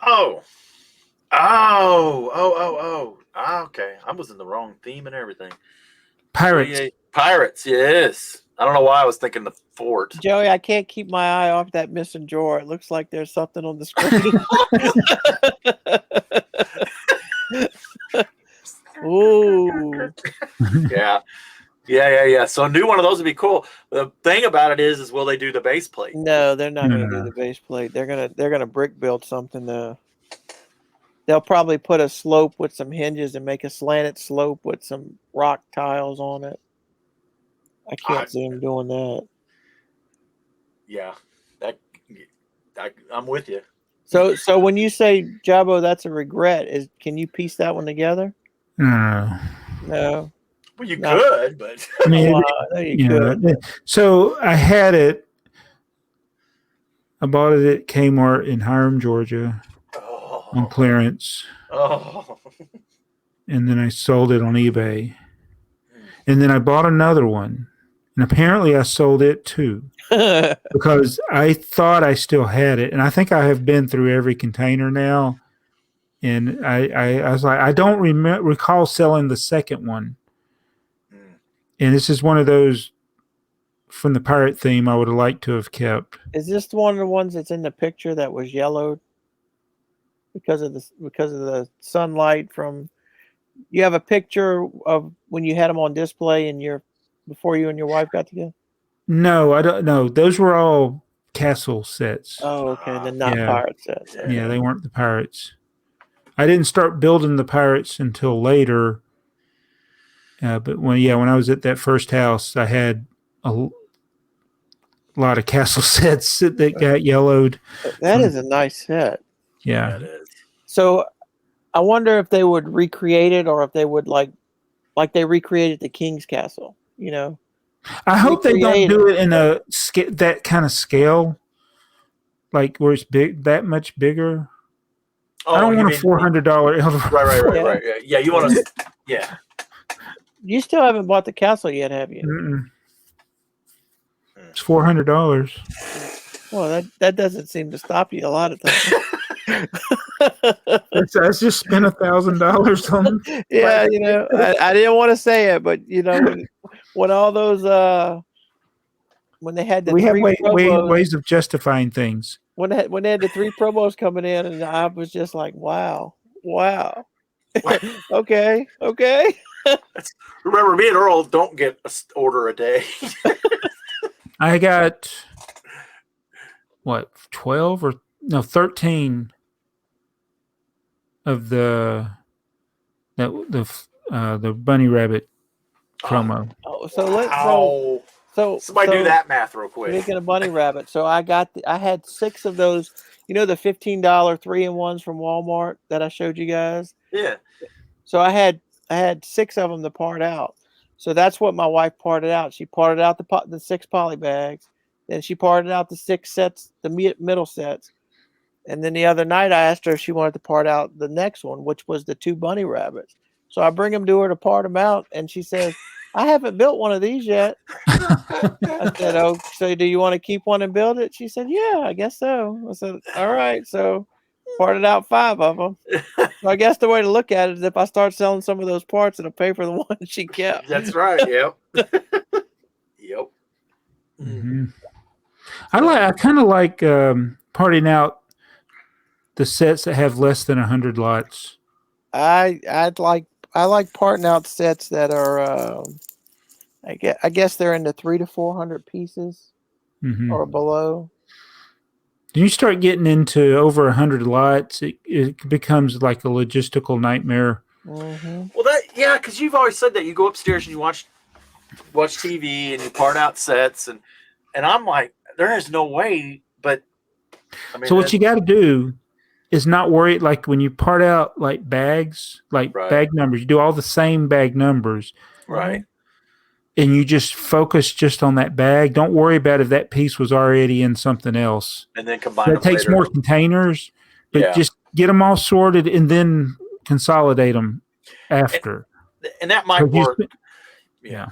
Oh. Okay. I was in the wrong theme and everything. Pirates. Pirates, yes. I don't know why I was thinking the fort. Joey, I can't keep my eye off that missing drawer. It looks like there's something on the screen. Ooh. Yeah. So a new one of those would be cool. The thing about it is will they do the base plate? No, they're not going to do No. the base plate. They're gonna brick build something though. They'll probably put a slope with some hinges and make a slanted slope with some rock tiles on it. I can't see them doing that. Yeah, I'm with you. So when you say Jabbo, that's a regret. Can you piece that one together? No. No. Well, you could, but I mean, you could. So I had it. I bought it at Kmart in Hiram, Georgia, on clearance. Oh. And then I sold it on eBay. And then I bought another one. And apparently I sold it too. Because I thought I still had it. And I think I have been through every container now. And I was like, I don't recall selling the second one. And this is one of those from the pirate theme I would have liked to have kept. Is this one of the ones that's in the picture that was yellowed because of the sunlight from? You have a picture of when you had them on display before you and your wife got together? No, I don't know. Those were all castle sets. Oh, okay. Then not pirate sets. Okay. Yeah, they weren't the pirates. I didn't start building the pirates until later. But when I was at that first house, I had a lot of castle sets that got yellowed. That is a nice set. Yeah. So I wonder if they would recreate it or if they would like they recreated the King's Castle, you know. I hope they don't do it in that kind of scale, like where it's big, that much bigger. I don't want a $400 Right. Yeah, you want to. Yeah. You still haven't bought the castle yet, have you? Mm-mm. It's $400. Well, that doesn't seem to stop you a lot of times. I just spent $1,000 on it. Yeah, you know, I didn't want to say it, but you know, when all those when they had the ways of justifying things. When they had the 3 promos coming in, and I was just like, wow. okay. Remember, me and Earl don't get an order a day. I got 13 of the bunny rabbit promo. So somebody do that math real quick. Making a bunny rabbit. So I had 6 of those. You know the $15 3-in-1s from Walmart that I showed you guys. Yeah. So I had 6 of them to part out. So that's what my wife parted out. She parted out the 6 poly bags. Then she parted out the 6 sets, the middle sets. And then the other night I asked her if she wanted to part out the next one, which was the 2 bunny rabbits. So I bring them to her to part them out, and she says, I haven't built one of these yet. I said, oh, so do you want to keep one and build it? She said, yeah, I guess so. I said, all right. So parted out 5 of them. So I guess the way to look at it is if I start selling some of those parts, it'll pay for the one she kept. That's right. Yep. Yep. Mm-hmm. I kind of like parting out the sets that have less than 100 lots. I like parting out sets that are I guess they're into 300 to 400 pieces or below. When you start getting into over 100 lots, it becomes like a logistical nightmare. Mm-hmm. Well, because you've always said that you go upstairs and you watch TV and you part out sets and I'm like, there is no way. But I mean, so what you got to do is not worry. Like when you part out like bags, like bag numbers, you do all the same bag numbers, right? And you just focus just on that bag. Don't worry about if that piece was already in something else. And then combine them. It takes more containers, but just get them all sorted and then consolidate them after. And that might work. Yeah.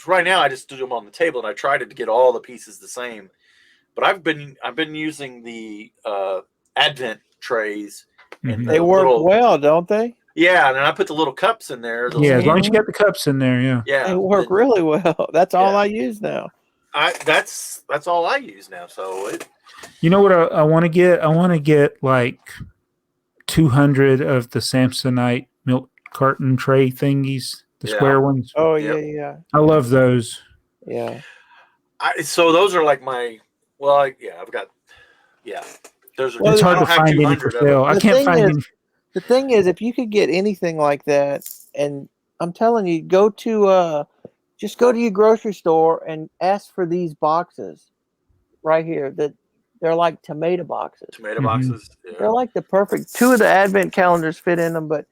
Right now I just do them on the table and I tried to get all the pieces the same. But I've been using the Advent trays. And they work well, don't they? Yeah, and then I put the little cups in there. Those Yeah, as long as you Mhm. got the cups in there, yeah. Yeah, They work really well. That's all Yeah. I use now. That's all I use now. So You know what I want to get? I want to get like 200 of the Samsonite milk carton tray thingies, the square ones. Oh Yep. yeah. I love those. Yeah. So those are like my. Well, I've got. Yeah, those are. Well, It's I hard to don't have find any for 200 of sale. them. I can't find any. The thing is, if you could get anything like that, and I'm telling you, just go to your grocery store and ask for these boxes right here. That they're like tomato boxes. Tomato Mhm. boxes. Yeah. They're like the perfect. 2 of the advent calendars fit in them, but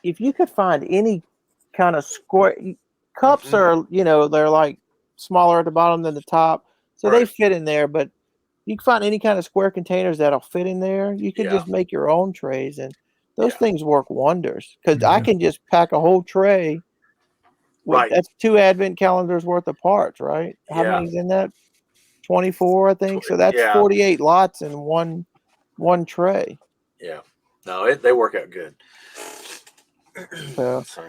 if you could find any kind of square cups are, they're like smaller at the bottom than the top, so they Right. fit in there. But you can find any kind of square containers that'll fit in there. You can Yeah. just make your own trays, and those Yeah. things work wonders. Because I Yeah. can just pack a whole tray. Right. That's 2 advent calendars worth of parts, right? How Yeah. many's in that? 24, I think. So that's Yeah. 48 lots in one tray. Yeah. No, they work out good. So. So.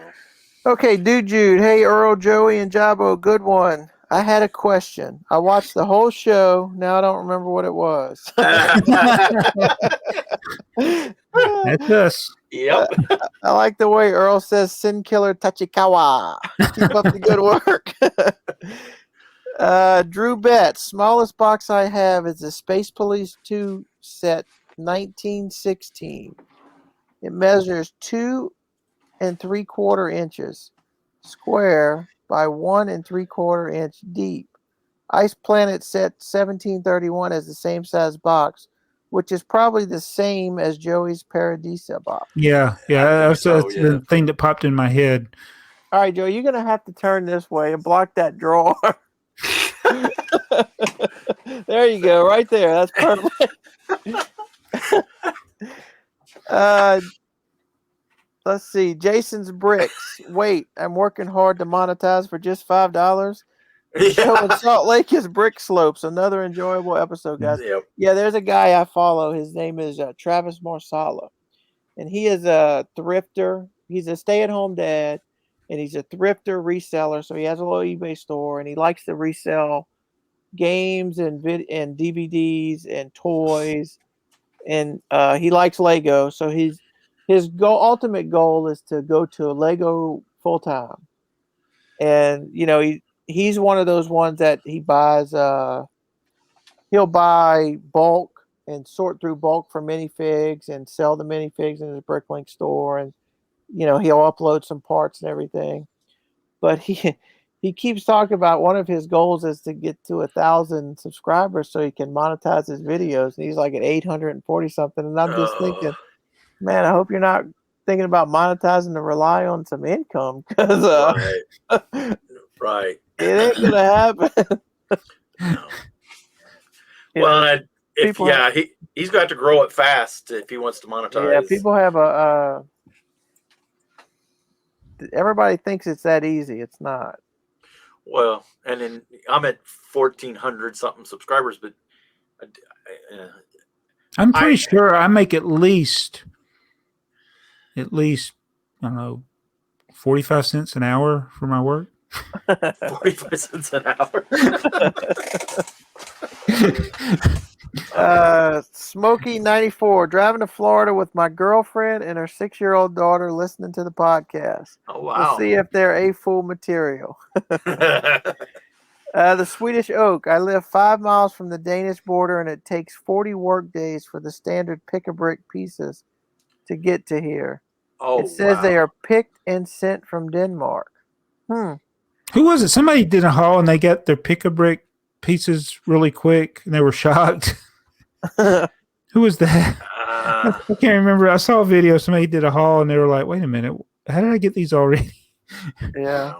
Okay, Dude Jude. Hey, Earl, Joey, and Jabo. Good one. I had a question. I watched the whole show. Now I don't remember what it was. That's us. Yep. I like the way Earl says Sin Killer Tachikawa. Keep up the good work. Drew Betts. Smallest box I have is the Space Police 2 set 1916. It measures 2 3/4 inches square by 1 3/4 inch deep. Ice Planet set 1731 has the same size box, which is probably the same as Joey's Paradisa box. Yeah. That's the thing that popped in my head. All right, Joey, you're going to have to turn this way and block that drawer. There you go, right there. That's perfect. Let's see. Jason's Bricks. Wait, I'm working hard to monetize for just $5. The show in Salt Lake is Brick Slopes. Another enjoyable episode, guys. Yep. Yeah, there's a guy I follow. His name is Travis Marsala, and he is a thrifter. He's a stay-at-home dad, and he's a thrifter reseller. So he has a little eBay store, and he likes to resell games and DVDs and toys, and he likes Lego. So his ultimate goal is to go to a Lego full time, and he's one of those ones that he buys. He'll buy bulk and sort through bulk for minifigs and sell the minifigs in his Bricklink store, and he'll upload some parts and everything. But he keeps talking about one of his goals is to get to 1,000 subscribers so he can monetize his videos, and he's like at 840 something. And I'm just thinking, man, I hope you're not thinking about monetizing to rely on some income, because right. it ain't gonna happen. No. Well, he's gonna have to grow it fast if he wants to monetize. Yeah, people have everybody thinks it's that easy. It's not. Well, and then I'm at 1,400 something subscribers, but I'm pretty sure I make at least I don't know 45 cents an hour for my work. 45 cents an hour. Smokey94, driving to Florida with my girlfriend and her 6-year-old daughter, listening to the podcast. Oh wow! We'll see if they're A.F.o.O.L material. The Swedish Oak. I live 5 miles from the Danish border, and it takes 40 work days for the standard pick-a-brick pieces to get to here. It says they are picked and sent from Denmark. Who was it? Somebody did a haul and they got their pick-a-brick pieces really quick, and they were shocked. Who was that? I can't remember. I saw a video. Somebody did a haul, and they were like, "Wait a minute, how did I get these already?" Yeah,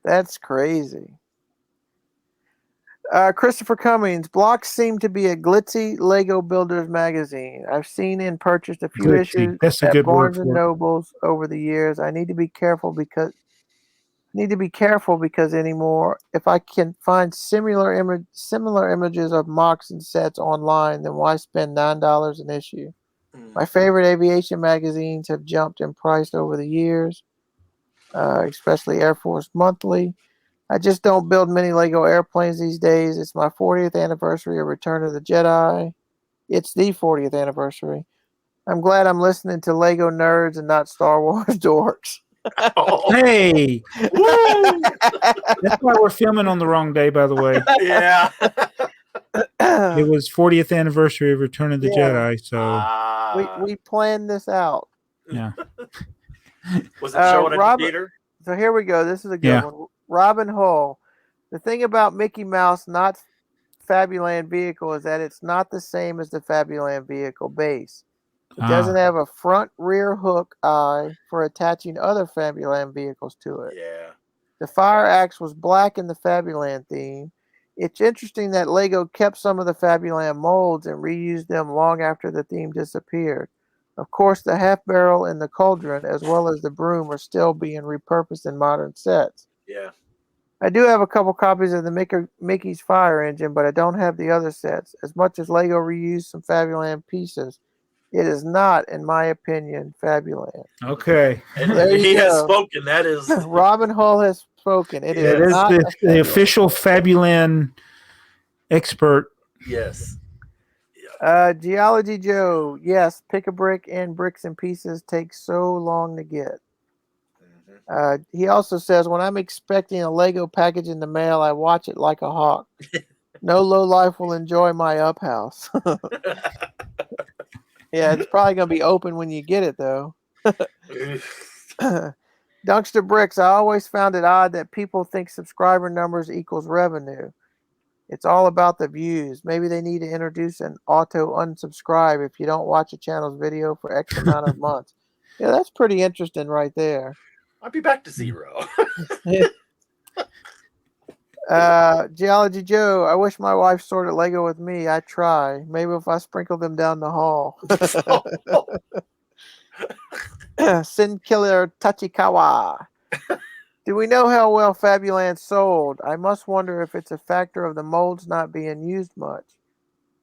that's crazy. Christopher Cummings, blocks seem to be a glitzy Lego Builders magazine. I've seen and purchased a few issues at Barnes and Nobles over the years. I need to be careful because anymore, if I can find similar images of mocks and sets online, then why spend $9 an issue? My favorite aviation magazines have jumped in price over the years, especially Air Force Monthly. I just don't build many Lego airplanes these days. It's my 40th anniversary of Return of the Jedi. It's the 40th anniversary. I'm glad I'm listening to Lego nerds and not Star Wars dorks. Hey, woo! That's why we're filming on the wrong day, by the way. Yeah. It was 40th anniversary of Return of the Jedi, so we planned this out. yeah. Was it showing at the theater? So here we go. This is a good one. Robin Hull. The thing about Mickey Mouse, not Fabuland vehicle, is that it's not the same as the Fabuland vehicle base. It doesn't have a front rear hook eye for attaching other Fabuland vehicles to it. Yeah. The fire axe was black in the Fabuland theme. It's interesting that Lego kept some of the Fabuland molds and reused them long after the theme disappeared. Of course, the half barrel and the cauldron, as well as the broom, are still being repurposed in modern sets. Yeah. I do have a couple copies of the Mickey's fire engine, but I don't have the other sets. As much as Lego reused some Fabuland pieces, it is not, in my opinion, Fabuland. Okay. And he has spoken. That is Robin Hull has spoken. It is not the official Fabuland expert. Yes. Geology Joe. Yes, Pick a Brick and Bricks and Pieces take so long to get. He also says, when I'm expecting a Lego package in the mail, I watch it like a hawk. No lowlife will enjoy my up house. Yeah, it's probably going to be open when you get it, though. Dunkster Bricks. I always found it odd that people think subscriber numbers equals revenue. It's all about the views. Maybe they need to introduce an auto unsubscribe if you don't watch a channel's video for X amount of months. Yeah, that's pretty interesting right there. I'll be back to 0. Geology Joe, I wish my wife sorted Lego with me. I try. Maybe if I sprinkle them down the hall. Sin Killer Tachikawa. Do we know how well Fabuland sold? I must wonder if it's a factor of the molds not being used much,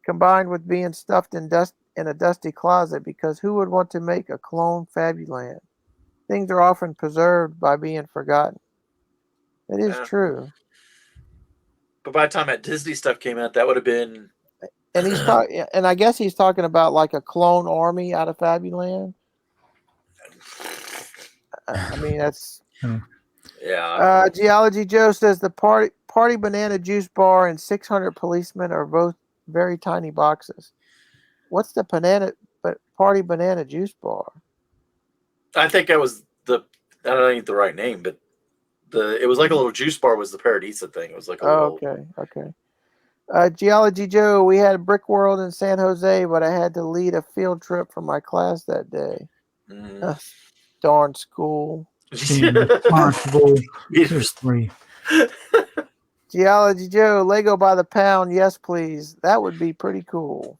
combined with being stuffed in a dusty closet, because who would want to make a clone Fabuland? Things are often preserved by being forgotten. It is true. But by the time that Disney stuff came out, that would have been. And he's talking, and I guess he's talking about like a clone army out of Fabuland. I mean, that's. Yeah. Geology Joe says the party banana juice bar and 600 policemen are both very tiny boxes. What's the party banana juice bar? I think that was I don't think the right name, but it was like a little juice bar was the Paradisa thing. It was like a little. Okay. Geology Joe, we had a Brick World in San Jose, but I had to lead a field trip for my class that day. Darn school. Geology Joe, Lego by the pound, yes please. That would be pretty cool.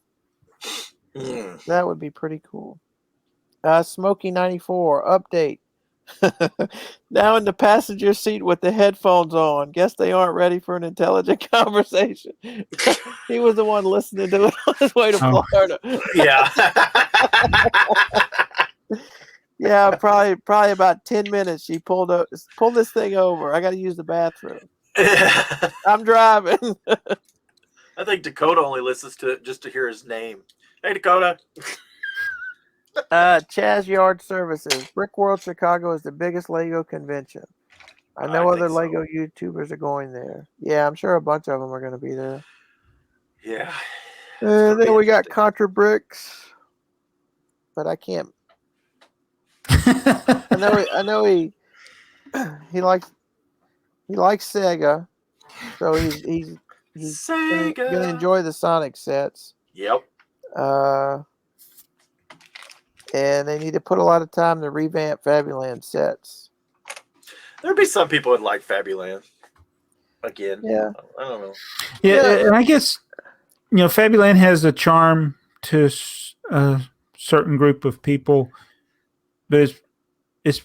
That would be pretty cool. Smokey 94 update. Now in the passenger seat with the headphones on. Guess they aren't ready for an intelligent conversation. He was the one listening to it on his way to Florida. Yeah. Yeah, probably about 10 minutes. She pulled this thing over. I got to use the bathroom. I'm driving. I think Dakota only listens to it just to hear his name. Hey, Dakota. Chaz Yard Services. Brick World Chicago is the biggest Lego convention. I know other Lego YouTubers are going there. Yeah, I'm sure a bunch of them are going to be there. Yeah. Then we got Contra Bricks, but I can't. I know he likes Sega, so he's gonna enjoy the Sonic sets. Yep. And they need to put a lot of time to revamp Fabuland sets. There'd be some people that like Fabuland. Again. Yeah. I don't know. Yeah, and I guess Fabuland has a charm to a certain group of people, but it's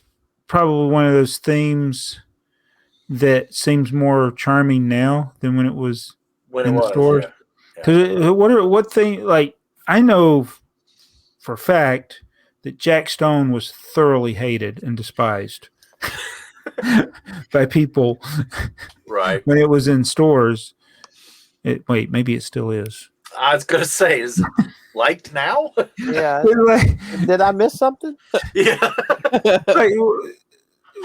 probably one of those themes that seems more charming now than when it was in the stores. Because what thing, like, I know for a fact that Jack Stone was thoroughly hated and despised by people Right. when it was in stores. Wait, maybe it still is. I was gonna say, is it liked now? Yeah. Like, Did I miss something? Yeah. like,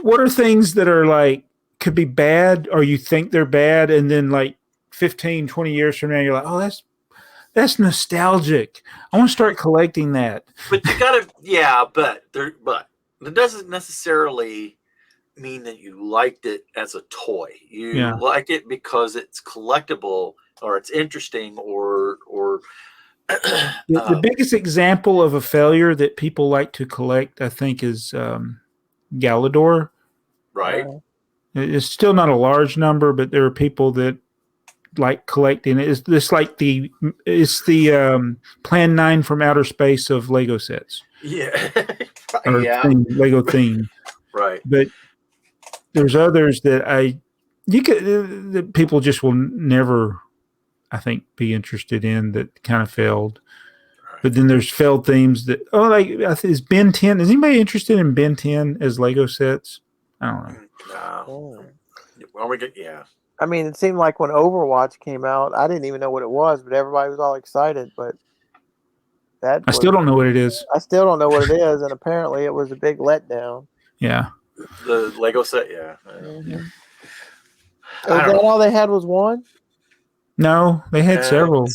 what are things that are like could be bad, or you think they're bad, and then like 15, 20 years from now, you're like, oh, that's nostalgic. I want to start collecting that. But you gotta, but that doesn't necessarily mean that you liked it as a toy. You like it because it's collectible or it's interesting or the biggest example of a failure that people like to collect, I think, is Galador. Right. It's still not a large number, but there are people that like collecting it. It's just like the Plan 9 from outer space of Lego sets. Yeah. Or Lego theme. Right. But there's others that that people just will never, I think, be interested in, that kind of failed. Right. But then there's failed themes that is Ben 10. Is anybody interested in Ben 10 as Lego sets? I don't know. No. Well, I mean, it seemed like when Overwatch came out, I didn't even know what it was, but everybody was all excited. But I still don't know what it is. I still don't know what it is, and apparently it was a big letdown. Yeah. The Lego set, yeah. Mm-hmm. Was that all they had was one? No, they had several.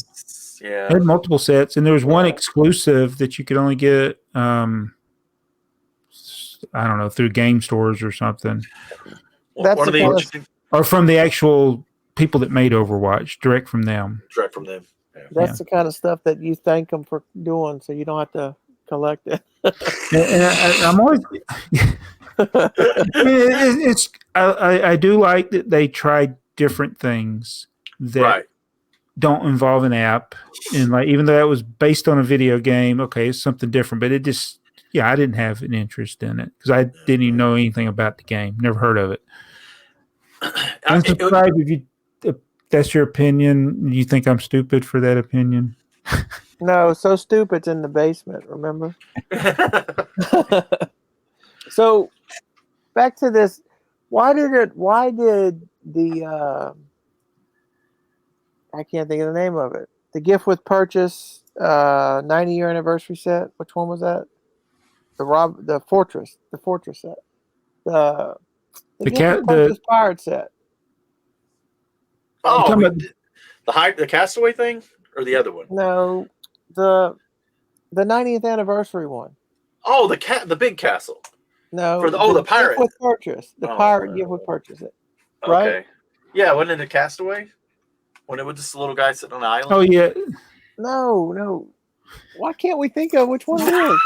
Yeah. They had multiple sets, and there was one exclusive that you could only get, I don't know, through game stores or something. That's or from the actual people that made Overwatch, direct from them. Direct from them. Yeah. That's the kind of stuff that you thank them for doing, so you don't have to collect it. I'm always. I do like that they tried different things that don't involve an app, and like even though that was based on a video game, okay, it's something different. But it just, I didn't have an interest in it because I didn't even know anything about the game, never heard of it. Unsubscribe if that's your opinion. You think I'm stupid for that opinion? No, so stupid's in the basement. Remember? So back to this. Why did the I can't think of the name of it. The gift with purchase 90-year anniversary set. Which one was that? The fortress set. The pirate set. Oh, the Castaway thing or the other one? No, the 90th anniversary one. Oh, the big castle. No, the pirate gift with purchase. The pirate gift with purchase it. Right? Okay. Yeah, wasn't it a Castaway? When it was just a little guy sitting on an island? Oh yeah. No. Why can't we think of which one it is?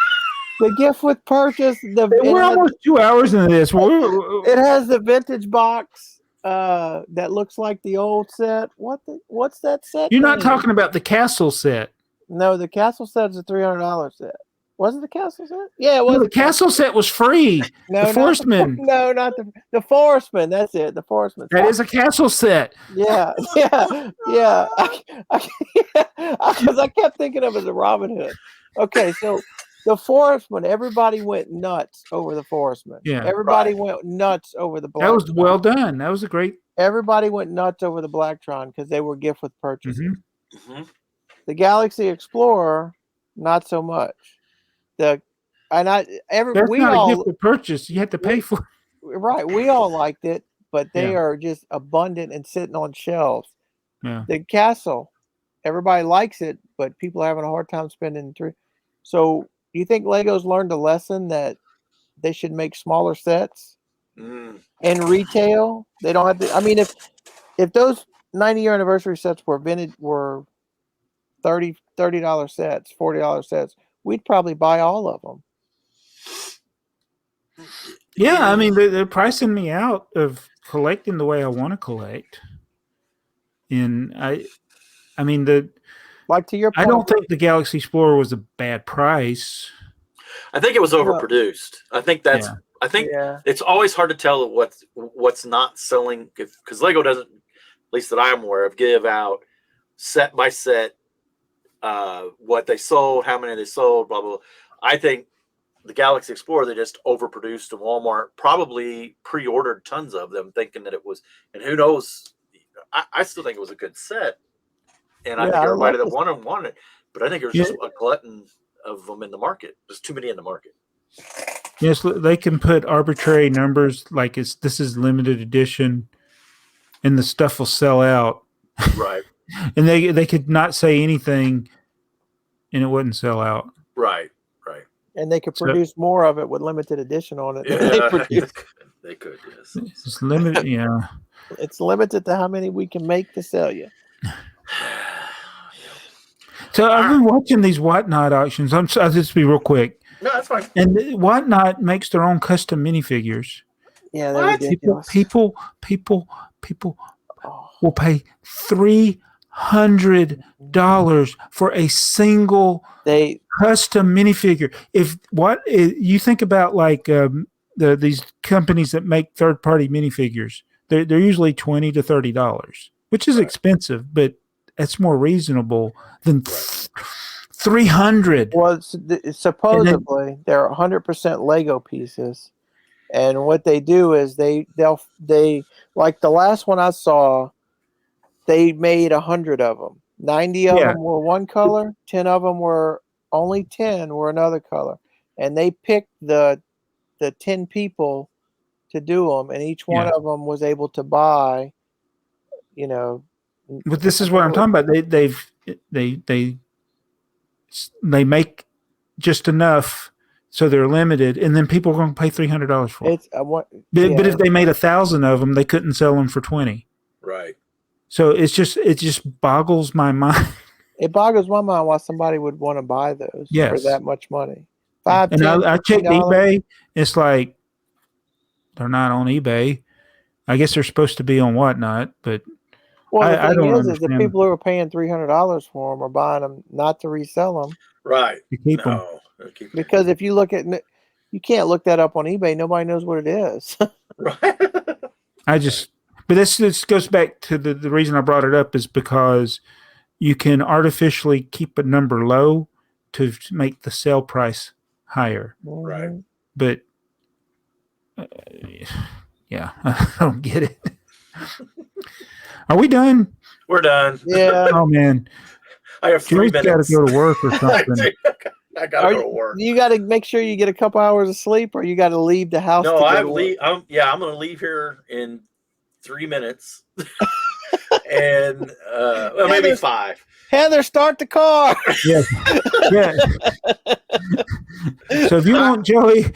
The gift with purchase. We're almost 2 hours into this. It has the vintage box that looks like the old set. What's that set? You're not talking about the castle set. No, the castle set is a $300 set. Wasn't the castle set? Yeah, it was. No, the castle set was free. No, the Forestman. Not the Forestman. That's it. The Forestman. That is a castle set. Yeah. Because I kept thinking of it as a Robin Hood. Okay, so the Forestman. Everybody went nuts over the Forestman. Yeah, everybody went nuts over the Blacktron. That was well done. That was a great. Everybody went nuts over the Blacktron because they were gift with purchases. Mm-hmm. Mm-hmm. The Galaxy Explorer, not so much. That's not a gift with purchase. You had to pay for it. Right. We all liked it, but they are just abundant and sitting on shelves. Yeah. The castle, everybody likes it, but people are having a hard time spending $3. So do you think Lego's learned a lesson that they should make smaller sets and retail? They don't have to. I mean, if those 90-year anniversary sets were $30 sets, $40 sets, we'd probably buy all of them. Yeah, I mean, they're pricing me out of collecting the way I want to collect. And I mean, like to your point, I don't think the Galaxy Explorer was a bad price. I think it was overproduced. I think that's. Yeah. I think it's always hard to tell what's not selling because Lego doesn't, at least that I'm aware of, give out set by set what they sold, how many they sold, blah, blah, blah. I think the Galaxy Explorer, they just overproduced, and Walmart probably pre-ordered tons of them thinking that it was, and who knows, I still think it was a good set. And I think everybody that wanted it, but I think it was just a glutton of them in the market. There's too many in the market. Yes, they can put arbitrary numbers like this is limited edition, and the stuff will sell out. Right. And they could not say anything, and it wouldn't sell out. Right. And they could produce more of it with limited edition on it. Yeah, they could. Yes. It's limited. Yeah. It's limited to how many we can make to sell you. So I've been watching these Whatnot auctions. I'll just be real quick. No, that's fine. And Whatnot makes their own custom minifigures. Yeah, they're ridiculous. People will pay $300 for a single custom minifigure. If you think about like these companies that make third-party minifigures, they're usually $20 to $30, which is expensive, but it's more reasonable than $300. Well, supposedly they're 100% Lego pieces, and what they do is they like the last one I saw, they made 100 of them. 90 of them were one color, 10 of them were only 10 were another color, and they picked the 10 people to do them, and each one of them was able to buy, But this is what I'm talking about. They make just enough, so they're limited, and then people are going to pay $300 for it. But if they made 1,000 of them, they couldn't sell them for $20. Right. So it just boggles my mind. It boggles my mind why somebody would want to buy those for that much money. I checked eBay. It's like they're not on eBay. I guess they're supposed to be on Whatnot, but I don't understand. Is the people who are paying $300 for them are buying them not to resell them, right? To keep them. Because if you look at, you can't look that up on eBay. Nobody knows what it is. Right. But this goes back to the reason I brought it up is because you can artificially keep a number low to make the sale price higher. Right. But yeah, I don't get it. Are we done? We're done. Yeah. Oh man, I have 3 minutes. Got to go to work or something. I got to go to work. You got to make sure you get a couple hours of sleep, or you got to leave the house. No, I'm going to leave here in 3 minutes, and maybe 5. Heather, start the car. Yes. Yeah. So if you want Joey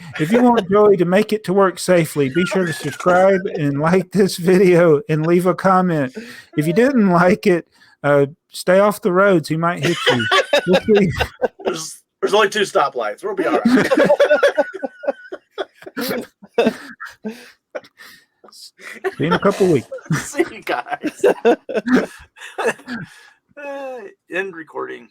to make it to work safely, be sure to subscribe and like this video and leave a comment. If you didn't like it, stay off the roads. He might hit you. There's only 2 stoplights. We'll be all right. See you in a couple weeks. See you guys. End recording.